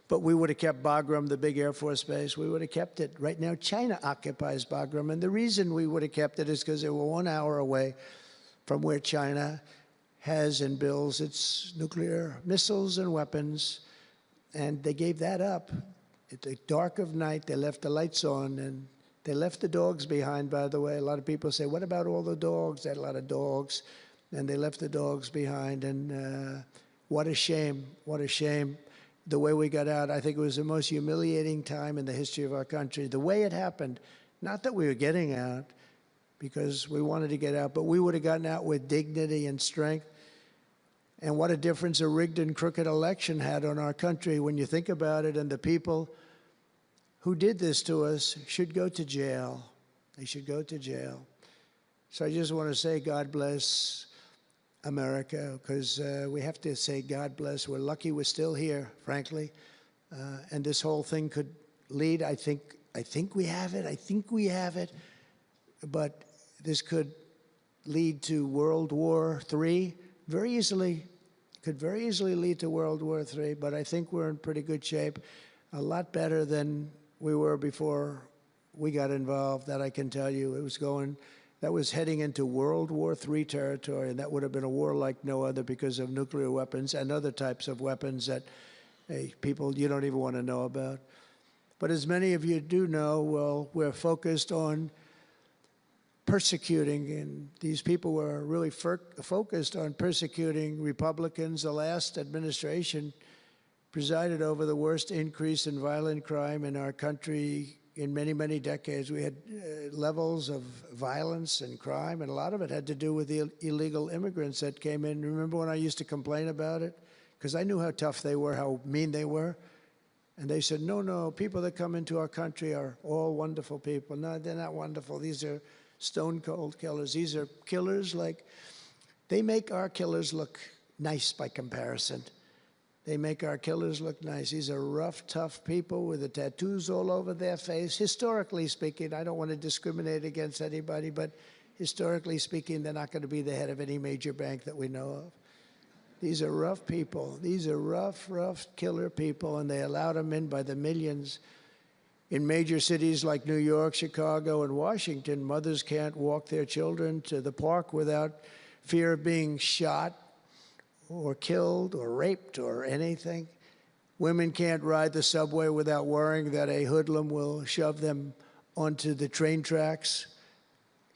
But we would have kept Bagram, the big Air Force base. We would have kept it. Right now, China occupies Bagram. And the reason we would have kept it is because they were 1 hour away from where China has and builds its nuclear missiles and weapons. And they gave that up. At the dark of night, they left the lights on, and They left the dogs behind, by the way. A lot of people say, what about all the dogs? They had a lot of dogs, and they left the dogs behind. And what a shame, what a shame. The way we got out, I think it was the most humiliating time in the history of our country. The way it happened, not that we were getting out, because we wanted to get out, but we would have gotten out with dignity and strength. And what a difference a rigged and crooked election had on our country when you think about it. And the people who did this to us should go to jail. They should go to jail. So I just want to say God bless America, because we have to say God bless. We're lucky we're still here, frankly. And this whole thing could lead, I think we have it. I think we have it. But this could lead to World War III very easily. Could very easily lead to World War III, but I think we're in pretty good shape. A lot better than we were before we got involved, that I can tell you. That was heading into World War III territory, and that would have been a war like no other because of nuclear weapons and other types of weapons that people you don't even want to know about. But as many of you do know, well, we're focused on persecuting, and these people were really focused on persecuting Republicans. The last administration presided over the worst increase in violent crime in our country in many, many decades. We had levels of violence and crime, and a lot of it had to do with the illegal immigrants that came in. Remember when I used to complain about it? Because I knew how tough they were, how mean they were. And they said, no, people that come into our country are all wonderful people. No, they're not wonderful. These are stone-cold killers. These are killers they make our killers look nice by comparison. They make our killers look nice. These are rough, tough people with the tattoos all over their face. Historically speaking, I don't want to discriminate against anybody, but historically speaking, they're not going to be the head of any major bank that we know of. These are rough people. These are rough killer people, and they allowed them in by the millions. In major cities like New York, Chicago, and Washington, mothers can't walk their children to the park without fear of being shot or killed or raped or anything. Women can't ride the subway without worrying that a hoodlum will shove them onto the train tracks.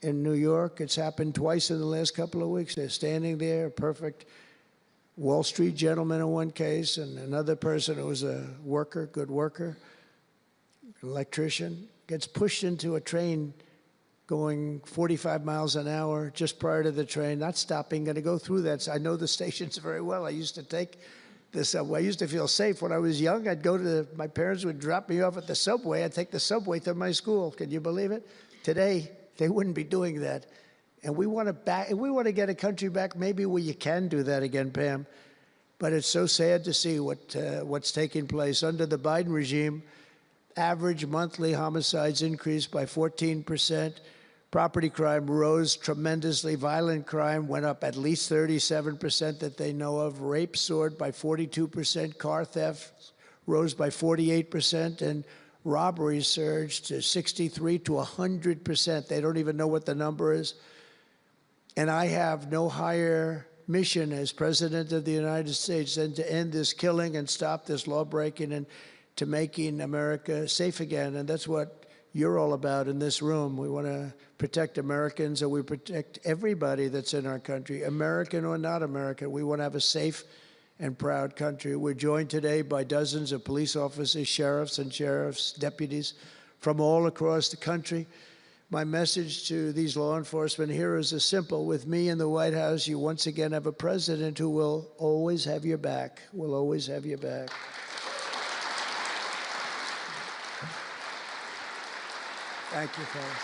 In New York, it's happened twice in the last couple of weeks. They're standing there, a perfect Wall Street gentleman in one case, and another person who was a worker, good worker, electrician, gets pushed into a train going 45 miles an hour just prior to the train, not stopping, going to go through that. So I know the stations very well. I used to take the subway. I used to feel safe. When I was young, I'd go to my parents would drop me off at the subway. I'd take the subway to my school. Can you believe it? Today, they wouldn't be doing that. And we want to get a country back maybe where you can do that again, Pam. But it's so sad to see what's taking place. Under the Biden regime, average monthly homicides increased by 14%. Property crime rose tremendously. Violent crime went up at least 37% that they know of. Rape soared by 42%. Car theft rose by 48%. And robberies surged to 63 to 100%. They don't even know what the number is. And I have no higher mission as President of the United States than to end this killing and stop this law-breaking and to making America safe again. And that's what you're all about in this room. We want to protect Americans, and we protect everybody that's in our country, American or not American. We want to have a safe and proud country. We're joined today by dozens of police officers, sheriffs and sheriff's deputies from all across the country. My message to these law enforcement heroes is simple. With me in the White House, you once again have a president who will always have your back, will always have your back. Thank you, fellas.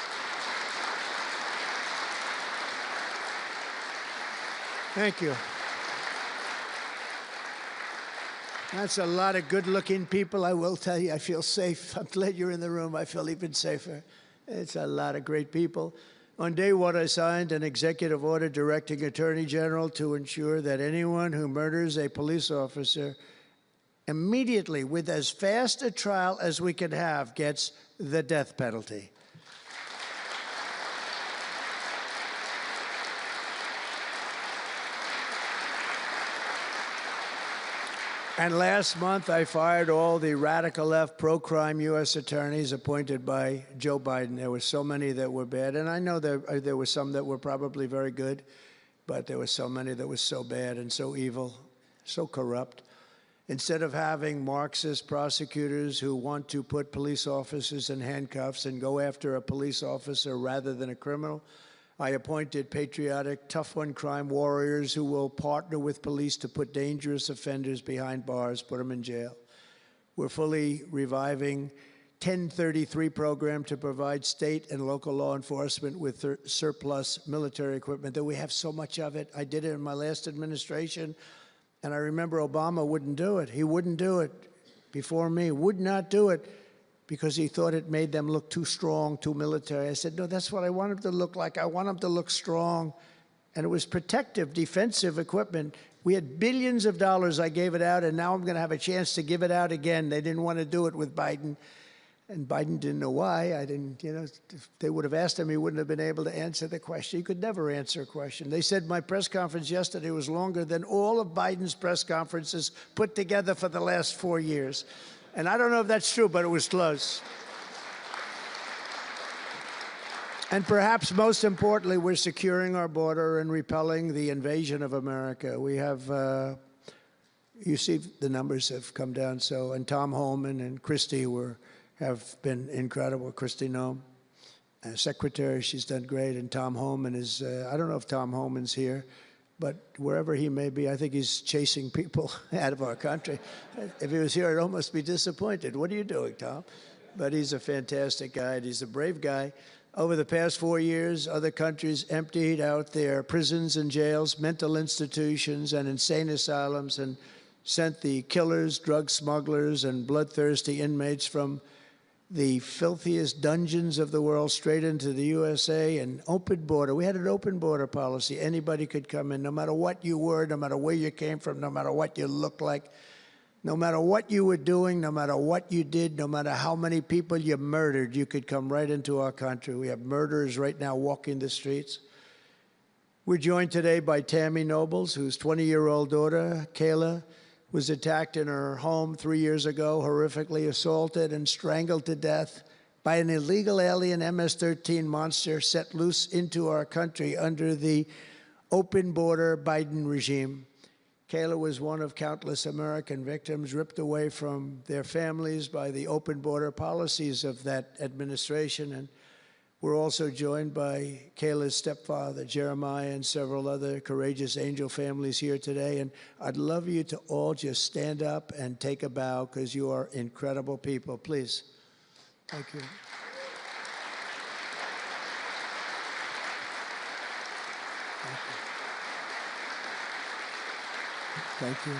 Thank you. That's a lot of good-looking people. I will tell you, I feel safe. I'm glad you're in the room. I feel even safer. It's a lot of great people. On day one, I signed an executive order directing Attorney General to ensure that anyone who murders a police officer immediately, with as fast a trial as we can have, gets the death penalty. And last month, I fired all the radical left pro-crime U.S. attorneys appointed by Joe Biden. There were so many that were bad. And I know there were some that were probably very good, but there were so many that were so bad and so evil, so corrupt. Instead of having Marxist prosecutors who want to put police officers in handcuffs and go after a police officer rather than a criminal, I appointed patriotic, tough-on-crime warriors who will partner with police to put dangerous offenders behind bars, put them in jail. We're fully reviving 1033 program to provide state and local law enforcement with surplus military equipment, that we have so much of it. I did it in my last administration, and I remember Obama wouldn't do it. He wouldn't do it before me, would not do it, because he thought it made them look too strong, too military. I said, no, that's what I want them to look like. I want them to look strong. And it was protective, defensive equipment. We had billions of dollars. I gave it out, and now I'm going to have a chance to give it out again. They didn't want to do it with Biden, and Biden didn't know why. I didn't, you know, if they would have asked him, he wouldn't have been able to answer the question. He could never answer a question. They said my press conference yesterday was longer than all of Biden's press conferences put together for the last 4 years. And I don't know if that's true, but it was close. And perhaps most importantly, we're securing our border and repelling the invasion of America. We have, you see the numbers have come down. So, and Tom Homan and Christie have been incredible. Christie Noem, secretary, she's done great. And Tom Homan is, I don't know if Tom Homan's here, but wherever he may be, I think he's chasing people out of our country. If he was here, I'd almost be disappointed. What are you doing, Tom? But he's a fantastic guy, and he's a brave guy. Over the past 4 years, other countries emptied out their prisons and jails, mental institutions, and insane asylums, and sent the killers, drug smugglers, and bloodthirsty inmates from the filthiest dungeons of the world straight into the USA. An open border. We had an open border policy. Anybody could come in, no matter what you were, no matter where you came from, no matter what you looked like, no matter what you were doing, no matter what you did, no matter how many people you murdered, you could come right into our country. We have murderers right now walking the streets. We're joined today by Tammy Nobles, whose 20-year-old daughter, Kayla, was attacked in her home 3 years ago, horrifically assaulted and strangled to death by an illegal alien MS-13 monster set loose into our country under the open border Biden regime. Kayla was one of countless American victims ripped away from their families by the open border policies of that administration. And we're also joined by Kayla's stepfather, Jeremiah, and several other courageous angel families here today. And I'd love you to all just stand up and take a bow, because you are incredible people. Please. Thank you. Thank you.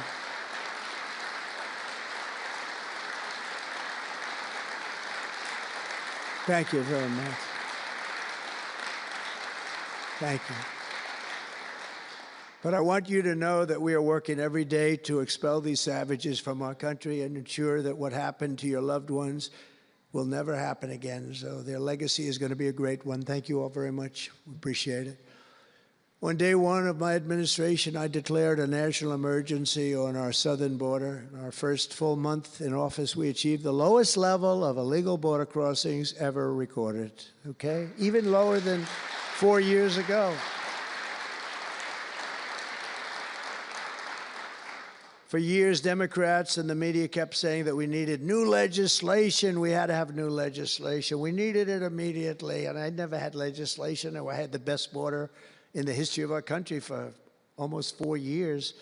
Thank you very much. Thank you. But I want you to know that we are working every day to expel these savages from our country and ensure that what happened to your loved ones will never happen again. So their legacy is going to be a great one. Thank you all very much. We appreciate it. On day one of my administration, I declared a national emergency on our southern border. In our first full month in office, we achieved the lowest level of illegal border crossings ever recorded, okay? Even lower than 4 years ago. For years, Democrats and the media kept saying that we needed new legislation. We had to have new legislation. We needed it immediately, and I never had legislation. I had the best border in the history of our country for almost 4 years.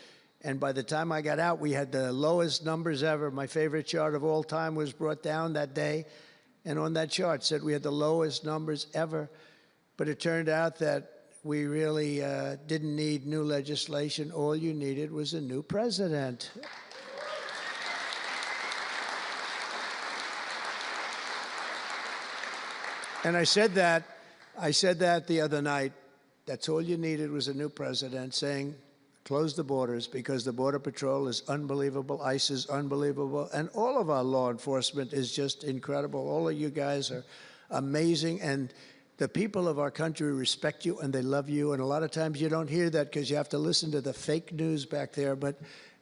And by the time I got out, we had the lowest numbers ever. My favorite chart of all time was brought down that day. And on that chart said we had the lowest numbers ever. But it turned out that we really didn't need new legislation. All you needed was a new president. And I said that the other night. That's all you needed was a new president saying, close the borders, because the Border Patrol is unbelievable, ICE is unbelievable, and all of our law enforcement is just incredible. All of you guys are amazing, and the people of our country respect you and they love you, and a lot of times you don't hear that because you have to listen to the fake news back there, but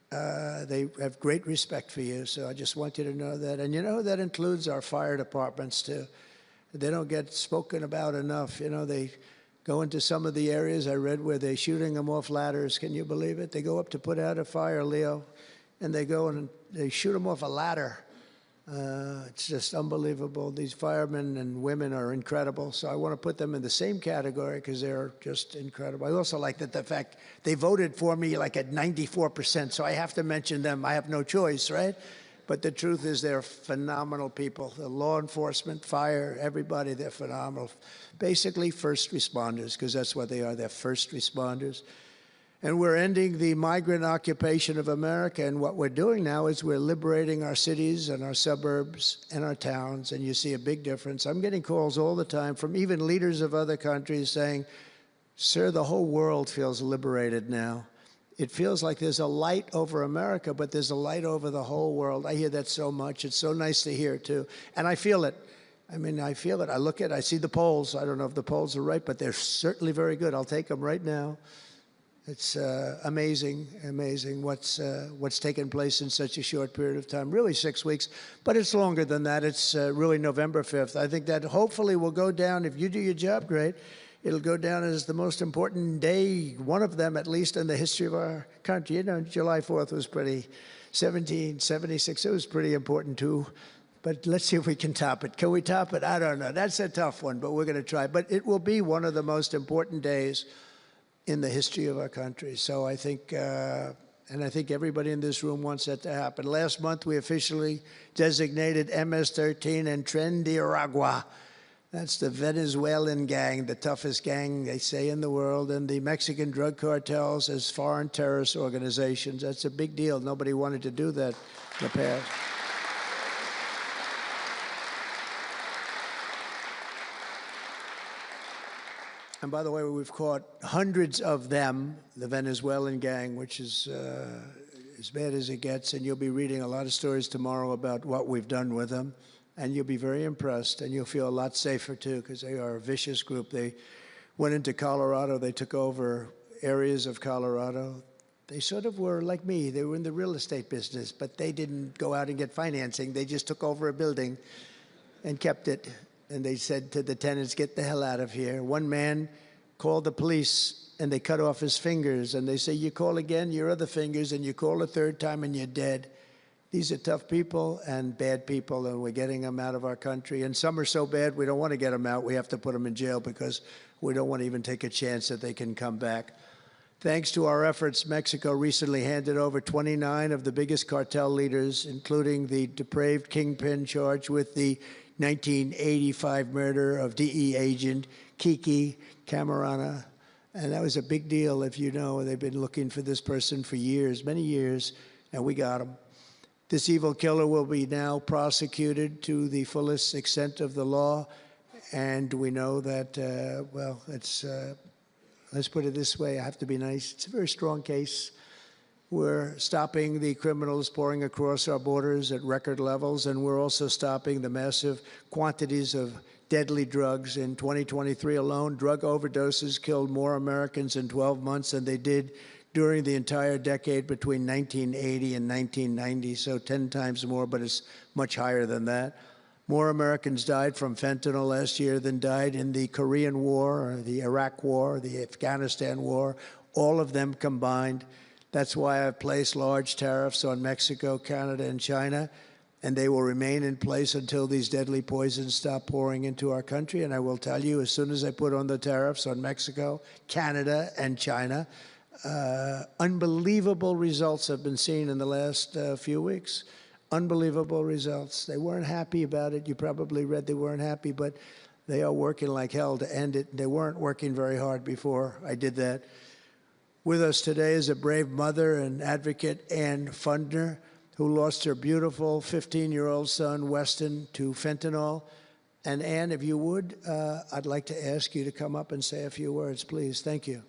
They have great respect for you, so I just want you to know that. And you know, that includes our fire departments, too. They don't get spoken about enough. You know, they go into some of the areas I read where they're shooting them off ladders. Can you believe it? They go up to put out a fire, Leo, and they go and they shoot them off a ladder. It's just unbelievable. These firemen and women are incredible. So I want to put them in the same category because they're just incredible. I also like that the fact they voted for me like at 94%. So I have to mention them. I have no choice, right? But the truth is they're phenomenal people. The law enforcement, fire, everybody, they're phenomenal. Basically first responders, because that's what they are. They're first responders. And we're ending the migrant occupation of America. And what we're doing now is we're liberating our cities and our suburbs and our towns. And you see a big difference. I'm getting calls all the time from even leaders of other countries saying, sir, the whole world feels liberated now. It feels like there's a light over America, but there's a light over the whole world. I hear that so much. It's so nice to hear, too. And I feel it. I mean, I feel it. I look at it. I see the polls. I don't know if the polls are right, but they're certainly very good. I'll take them right now. It's amazing, amazing what's taken place in such a short period of time, really 6 weeks, but it's longer than that. It's really November 5th. I think that hopefully will go down, if you do your job great, it'll go down as the most important day, one of them at least in the history of our country. You know, July 4th was pretty, 1776, it was pretty important too. But let's see if we can top it. Can we top it? I don't know. That's a tough one, but we're going to try. But it will be one of the most important days in the history of our country. So I think, and I think everybody in this room wants that to happen. Last month, we officially designated MS-13 and Tren de Aragua. That's the Venezuelan gang, the toughest gang, they say, in the world, and the Mexican drug cartels as foreign terrorist organizations. That's a big deal. Nobody wanted to do that in the past. And by the way, we've caught hundreds of them, the Venezuelan gang, which is as bad as it gets. And you'll be reading a lot of stories tomorrow about what we've done with them. And you'll be very impressed. And you'll feel a lot safer, too, because they are a vicious group. They went into Colorado. They took over areas of Colorado. They sort of were like me. They were in the real estate business, but they didn't go out and get financing. They just took over a building and kept it. And they said to the tenants, get the hell out of here. One man called the police, and they cut off his fingers. And they say, you call again, your other fingers, and you call a third time, and you're dead. These are tough people and bad people, and we're getting them out of our country. And some are so bad, we don't want to get them out. We have to put them in jail because we don't want to even take a chance that they can come back. Thanks to our efforts, Mexico recently handed over 29 of the biggest cartel leaders, including the depraved kingpin charged with the 1985 murder of DE agent Kiki Camarena. And that was a big deal, if you know. They've been looking for this person for years, many years, and we got him. This evil killer will be now prosecuted to the fullest extent of the law. And we know that, well, it's, let's put it this way, I have to be nice. It's a very strong case. We're stopping the criminals pouring across our borders at record levels, and we're also stopping the massive quantities of deadly drugs. In 2023 alone, drug overdoses killed more Americans in 12 months than they did during the entire decade between 1980 and 1990, so 10 times more, but it's much higher than that. More Americans died from fentanyl last year than died in the Korean War, or the Iraq War, the Afghanistan War, all of them combined. That's why I've placed large tariffs on Mexico, Canada, and China, and they will remain in place until these deadly poisons stop pouring into our country. And I will tell you, as soon as I put on the tariffs on Mexico, Canada, and China, unbelievable results have been seen in the last few weeks. Unbelievable results. They weren't happy about it. You probably read they weren't happy, but they are working like hell to end it. They weren't working very hard before I did that. With us today is a brave mother and advocate, Ann Fundner, who lost her beautiful 15-year-old son, Weston, to fentanyl. And Ann, if you would, I'd like to ask you to come up and say a few words, please. Thank you.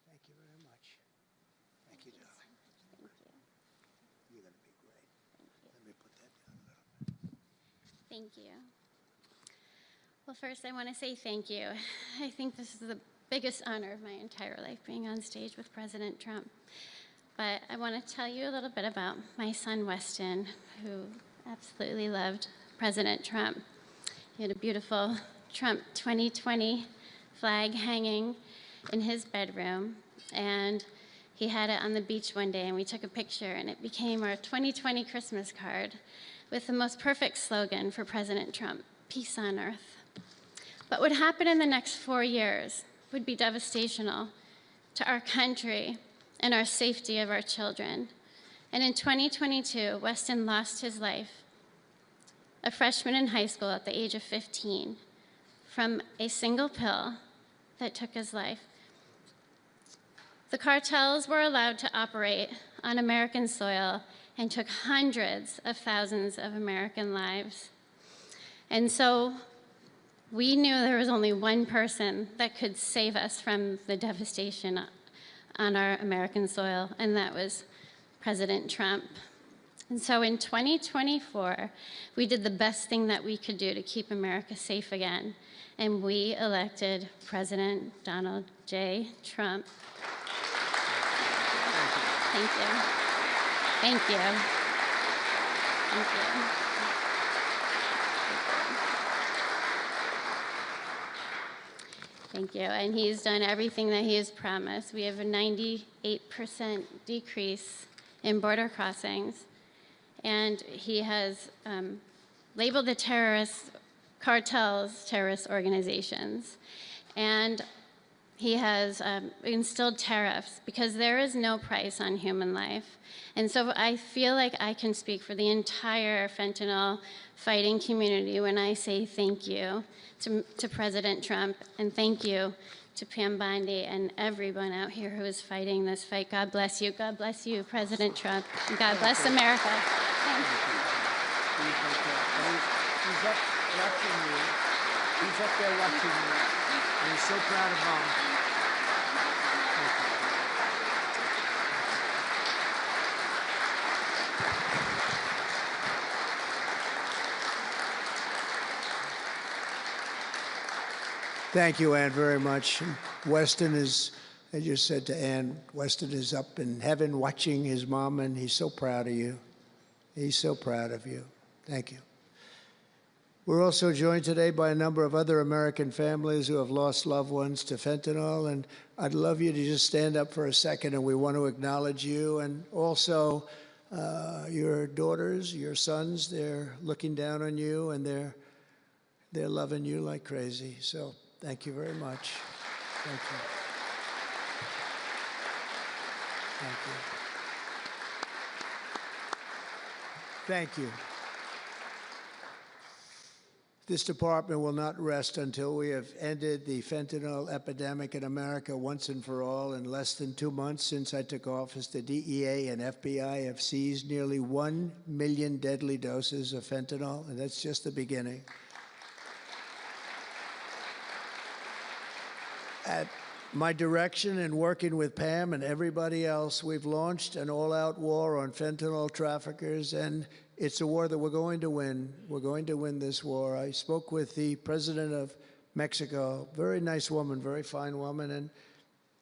Thank you very much. Thank you, darling. Thank you. Well, first I want to say thank you. I think this is the biggest honor of my entire life, being on stage with President Trump. But I want to tell you a little bit about my son, Weston, who absolutely loved President Trump. He had a beautiful Trump 2020 flag hanging in his bedroom, and he had it on the beach one day, and we took a picture, and it became our 2020 Christmas card with the most perfect slogan for President Trump: peace on earth. What would happen in the next 4 years would be devastational to our country and our safety of our children. And in 2022, Weston lost his life, a freshman in high school at the age of 15, from a single pill that took his life. The cartels were allowed to operate on American soil and took hundreds of thousands of American lives. And so we knew there was only one person that could save us from the devastation on our American soil, and that was President Trump. And so in 2024, we did the best thing that we could do to keep America safe again, and we elected President Donald J. Trump. Thank you. Thank you. Thank you. Thank you. And he's done everything that he has promised. We have a 98% decrease in border crossings. And he has labeled the terrorist cartels terrorist organizations. And he has instilled tariffs because there is no price on human life. And so I feel like I can speak for the entire fentanyl fighting community when I say thank you to President Trump, and thank you to Pam Bondi and everyone out here who is fighting this fight. God bless you. God bless you, President Trump. And God bless America. Thanks. He's up watching you. He's up there watching you. And he's so proud of Mom. Thank you, Ann, very much. Weston is, I just said to Ann, Weston is up in heaven watching his mom, and he's so proud of you. He's so proud of you. Thank you. We're also joined today by a number of other American families who have lost loved ones to fentanyl, and I'd love you to just stand up for a second, and we want to acknowledge you, and also your daughters, your sons. They're looking down on you, and they're loving you like crazy. So thank you very much. Thank you. Thank you. Thank you. This department will not rest until we have ended the fentanyl epidemic in America once and for all. In less than 2 months since I took office, the DEA and FBI have seized nearly 1 million deadly doses of fentanyl, and that's just the beginning. At my direction and working with Pam and everybody else, we've launched an all-out war on fentanyl traffickers, and it's a war that we're going to win. We're going to win this war. I spoke with the president of Mexico, very nice woman, very fine woman, and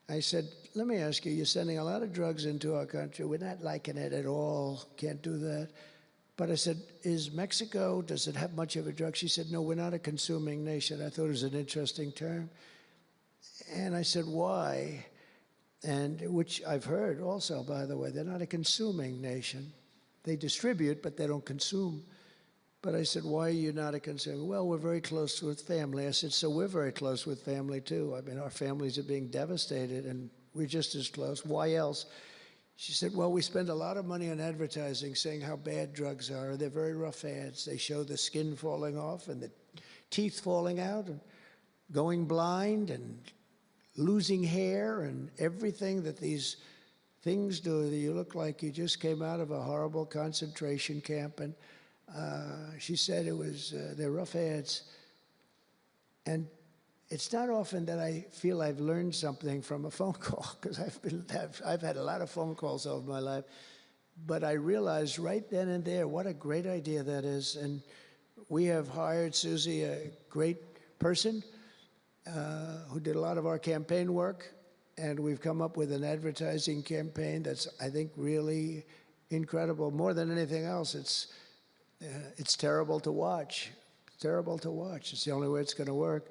I said, let me ask you, you're sending a lot of drugs into our country. We're not liking it at all. Can't do that. But I said, is Mexico, does it have much of a drug? She said, no, we're not a consuming nation. I thought it was an interesting term. And I said, why? And which I've heard also, by the way, they're not a consuming nation. They distribute, but they don't consume. But I said, why are you not a consumer? Well, we're very close with family. I said, so we're very close with family, too. I mean, our families are being devastated, and we're just as close. Why else? She said, well, we spend a lot of money on advertising saying how bad drugs are. They're very rough ads. They show the skin falling off and the teeth falling out and going blind and losing hair and everything that these things do. You look like you just came out of a horrible concentration camp. And she said it was, they're rough ads. And it's not often that I feel I've learned something from a phone call, because I've had a lot of phone calls over my life. But I realized right then and there what a great idea that is. And we have hired, Susie, a great person who did a lot of our campaign work, and we've come up with an advertising campaign that's, I think, really incredible. More than anything else, it's terrible to watch. Terrible to watch. It's the only way it's going to work.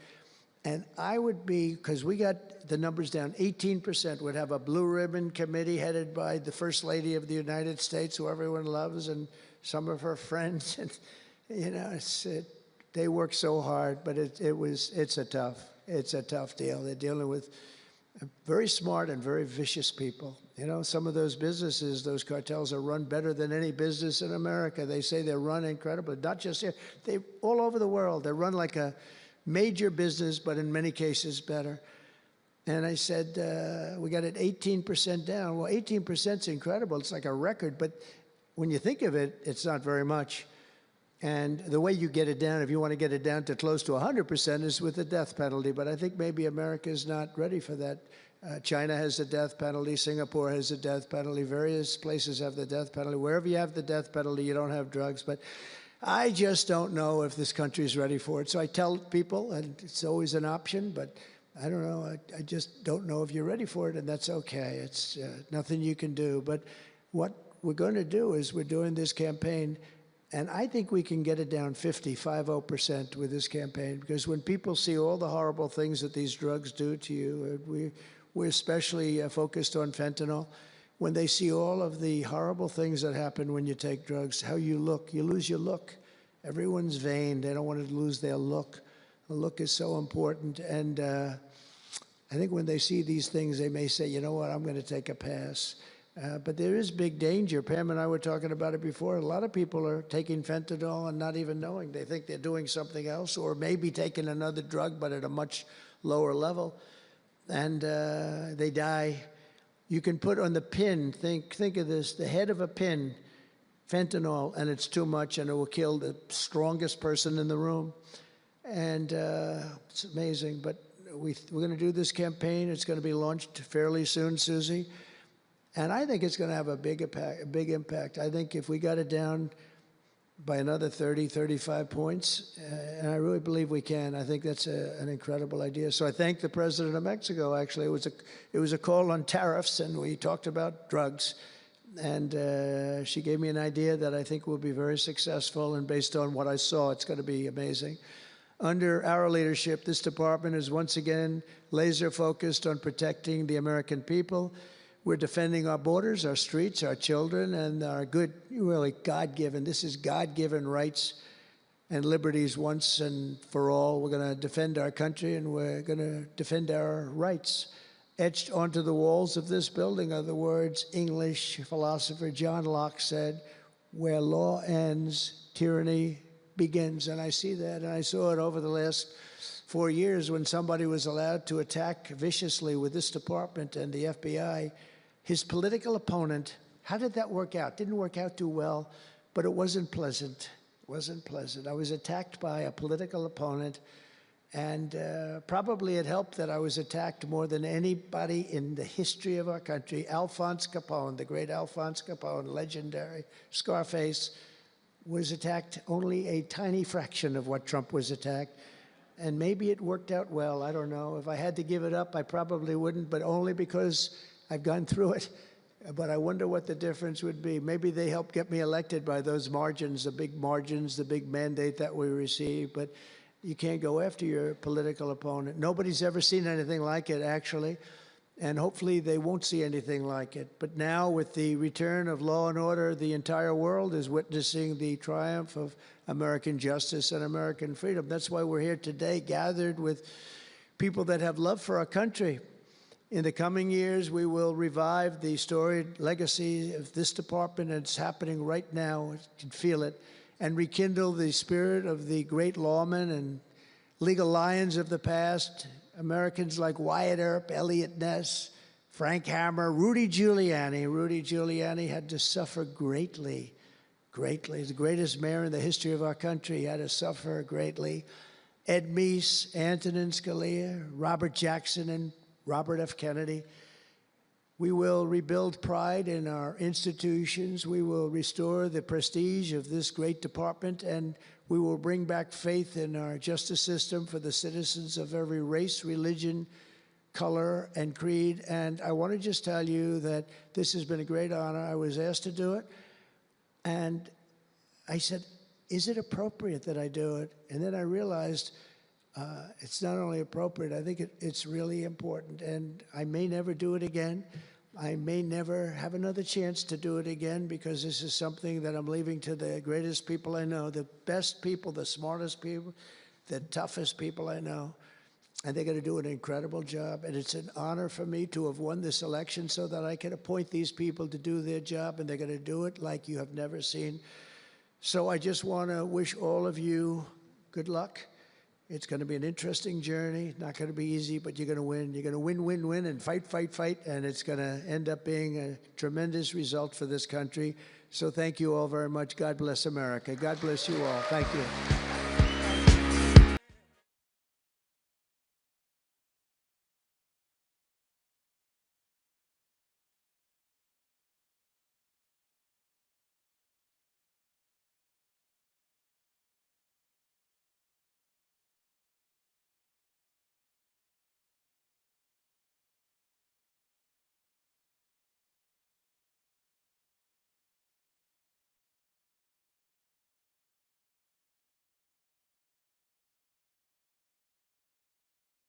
And I would be, because we got the numbers down, 18% would have a blue ribbon committee headed by the First Lady of the United States, who everyone loves, and some of her friends. And, you know, they work so hard, but it's a tough deal. They're dealing with very smart and very vicious people. You know, some of those businesses, those cartels are run better than any business in America. They say they're run incredibly, not just here, they all over the world. They're run like a major business, but in many cases better. And I said, we got it 18% down. Well, 18% is incredible. It's like a record, but when you think of it, it's not very much. And the way you get it down, if you want to get it down to close to 100%, is with the death penalty. But I think maybe America is not ready for that. China has the death penalty. Singapore has the death penalty. Various places have the death penalty. Wherever you have the death penalty, you don't have drugs. But I just don't know if this country is ready for it. So I tell people, and it's always an option, but I don't know. I just don't know if you're ready for it, and that's okay. It's nothing you can do. But what we're going to do is we're doing this campaign, and I think we can get it down 50% with this campaign, because when people see all the horrible things that these drugs do to you, we're especially focused on fentanyl. When they see all of the horrible things that happen when you take drugs, how you look, you lose your look. Everyone's vain. They don't want to lose their look. The look is so important. And I think when they see these things, they may say, you know what, I'm going to take a pass. But there is big danger. Pam and I were talking about it before. A lot of people are taking fentanyl and not even knowing. They think they're doing something else, or maybe taking another drug, but at a much lower level. And they die. You can put on the pin, think of this, the head of a pin, fentanyl, and it's too much, and it will kill the strongest person in the room. And it's amazing. But we're going to do this campaign. It's going to be launched fairly soon, Susie. And I think it's going to have a big impact. I think if we got it down by another 30, 35 points, and I really believe we can. I think that's an incredible idea. So I thank the President of Mexico, actually. It was a call on tariffs, and we talked about drugs. And she gave me an idea that I think will be very successful, and based on what I saw, it's going to be amazing. Under our leadership, this department is once again laser-focused on protecting the American people. We're defending our borders, our streets, our children, and our good, really God-given, this is God-given rights and liberties once and for all. We're going to defend our country, and we're going to defend our rights. Etched onto the walls of this building are the words English philosopher John Locke said, "Where law ends, tyranny begins." And I see that, and I saw it over the last 4 years when somebody was allowed to attack viciously with this department and the FBI. His political opponent, how did that work out? Didn't work out too well, but it wasn't pleasant. It wasn't pleasant. I was attacked by a political opponent, and probably it helped that I was attacked more than anybody in the history of our country. Alphonse Capone, the great Alphonse Capone, legendary, Scarface, was attacked only a tiny fraction of what Trump was attacked. And maybe it worked out well. I don't know. If I had to give it up, I probably wouldn't, but only because I've gone through it. But I wonder what the difference would be. Maybe they helped get me elected by those margins, the big mandate that we received. But you can't go after your political opponent. Nobody's ever seen anything like it, actually. And hopefully they won't see anything like it. But now, with the return of law and order, the entire world is witnessing the triumph of American justice and American freedom. That's why we're here today, gathered with people that have love for our country. In the coming years, we will revive the storied legacy of this department. It's happening right now. You can feel it. And rekindle the spirit of the great lawmen and legal lions of the past, Americans like Wyatt Earp, Elliot Ness, Frank Hammer, Rudy Giuliani. Rudy Giuliani had to suffer greatly, greatly. The greatest mayor in the history of our country had to suffer greatly. Ed Meese, Antonin Scalia, Robert Jackson, and Robert F. Kennedy. We will rebuild pride in our institutions. We will restore the prestige of this great department, and we will bring back faith in our justice system for the citizens of every race, religion, color, and creed. And I want to just tell you that this has been a great honor. I was asked to do it, and I said, is it appropriate that I do it? And then I realized it's not only appropriate, I think it's really important. And I may never do it again. I may never have another chance to do it again, because this is something that I'm leaving to the greatest people I know, the best people, the smartest people, the toughest people I know. And they're going to do an incredible job. And it's an honor for me to have won this election so that I can appoint these people to do their job, and they're going to do it like you have never seen. So I just want to wish all of you good luck. It's going to be an interesting journey. Not going to be easy, but you're going to win. You're going to win, win, win, and fight, fight, fight. And it's going to end up being a tremendous result for this country. So thank you all very much. God bless America. God bless you all. Thank you.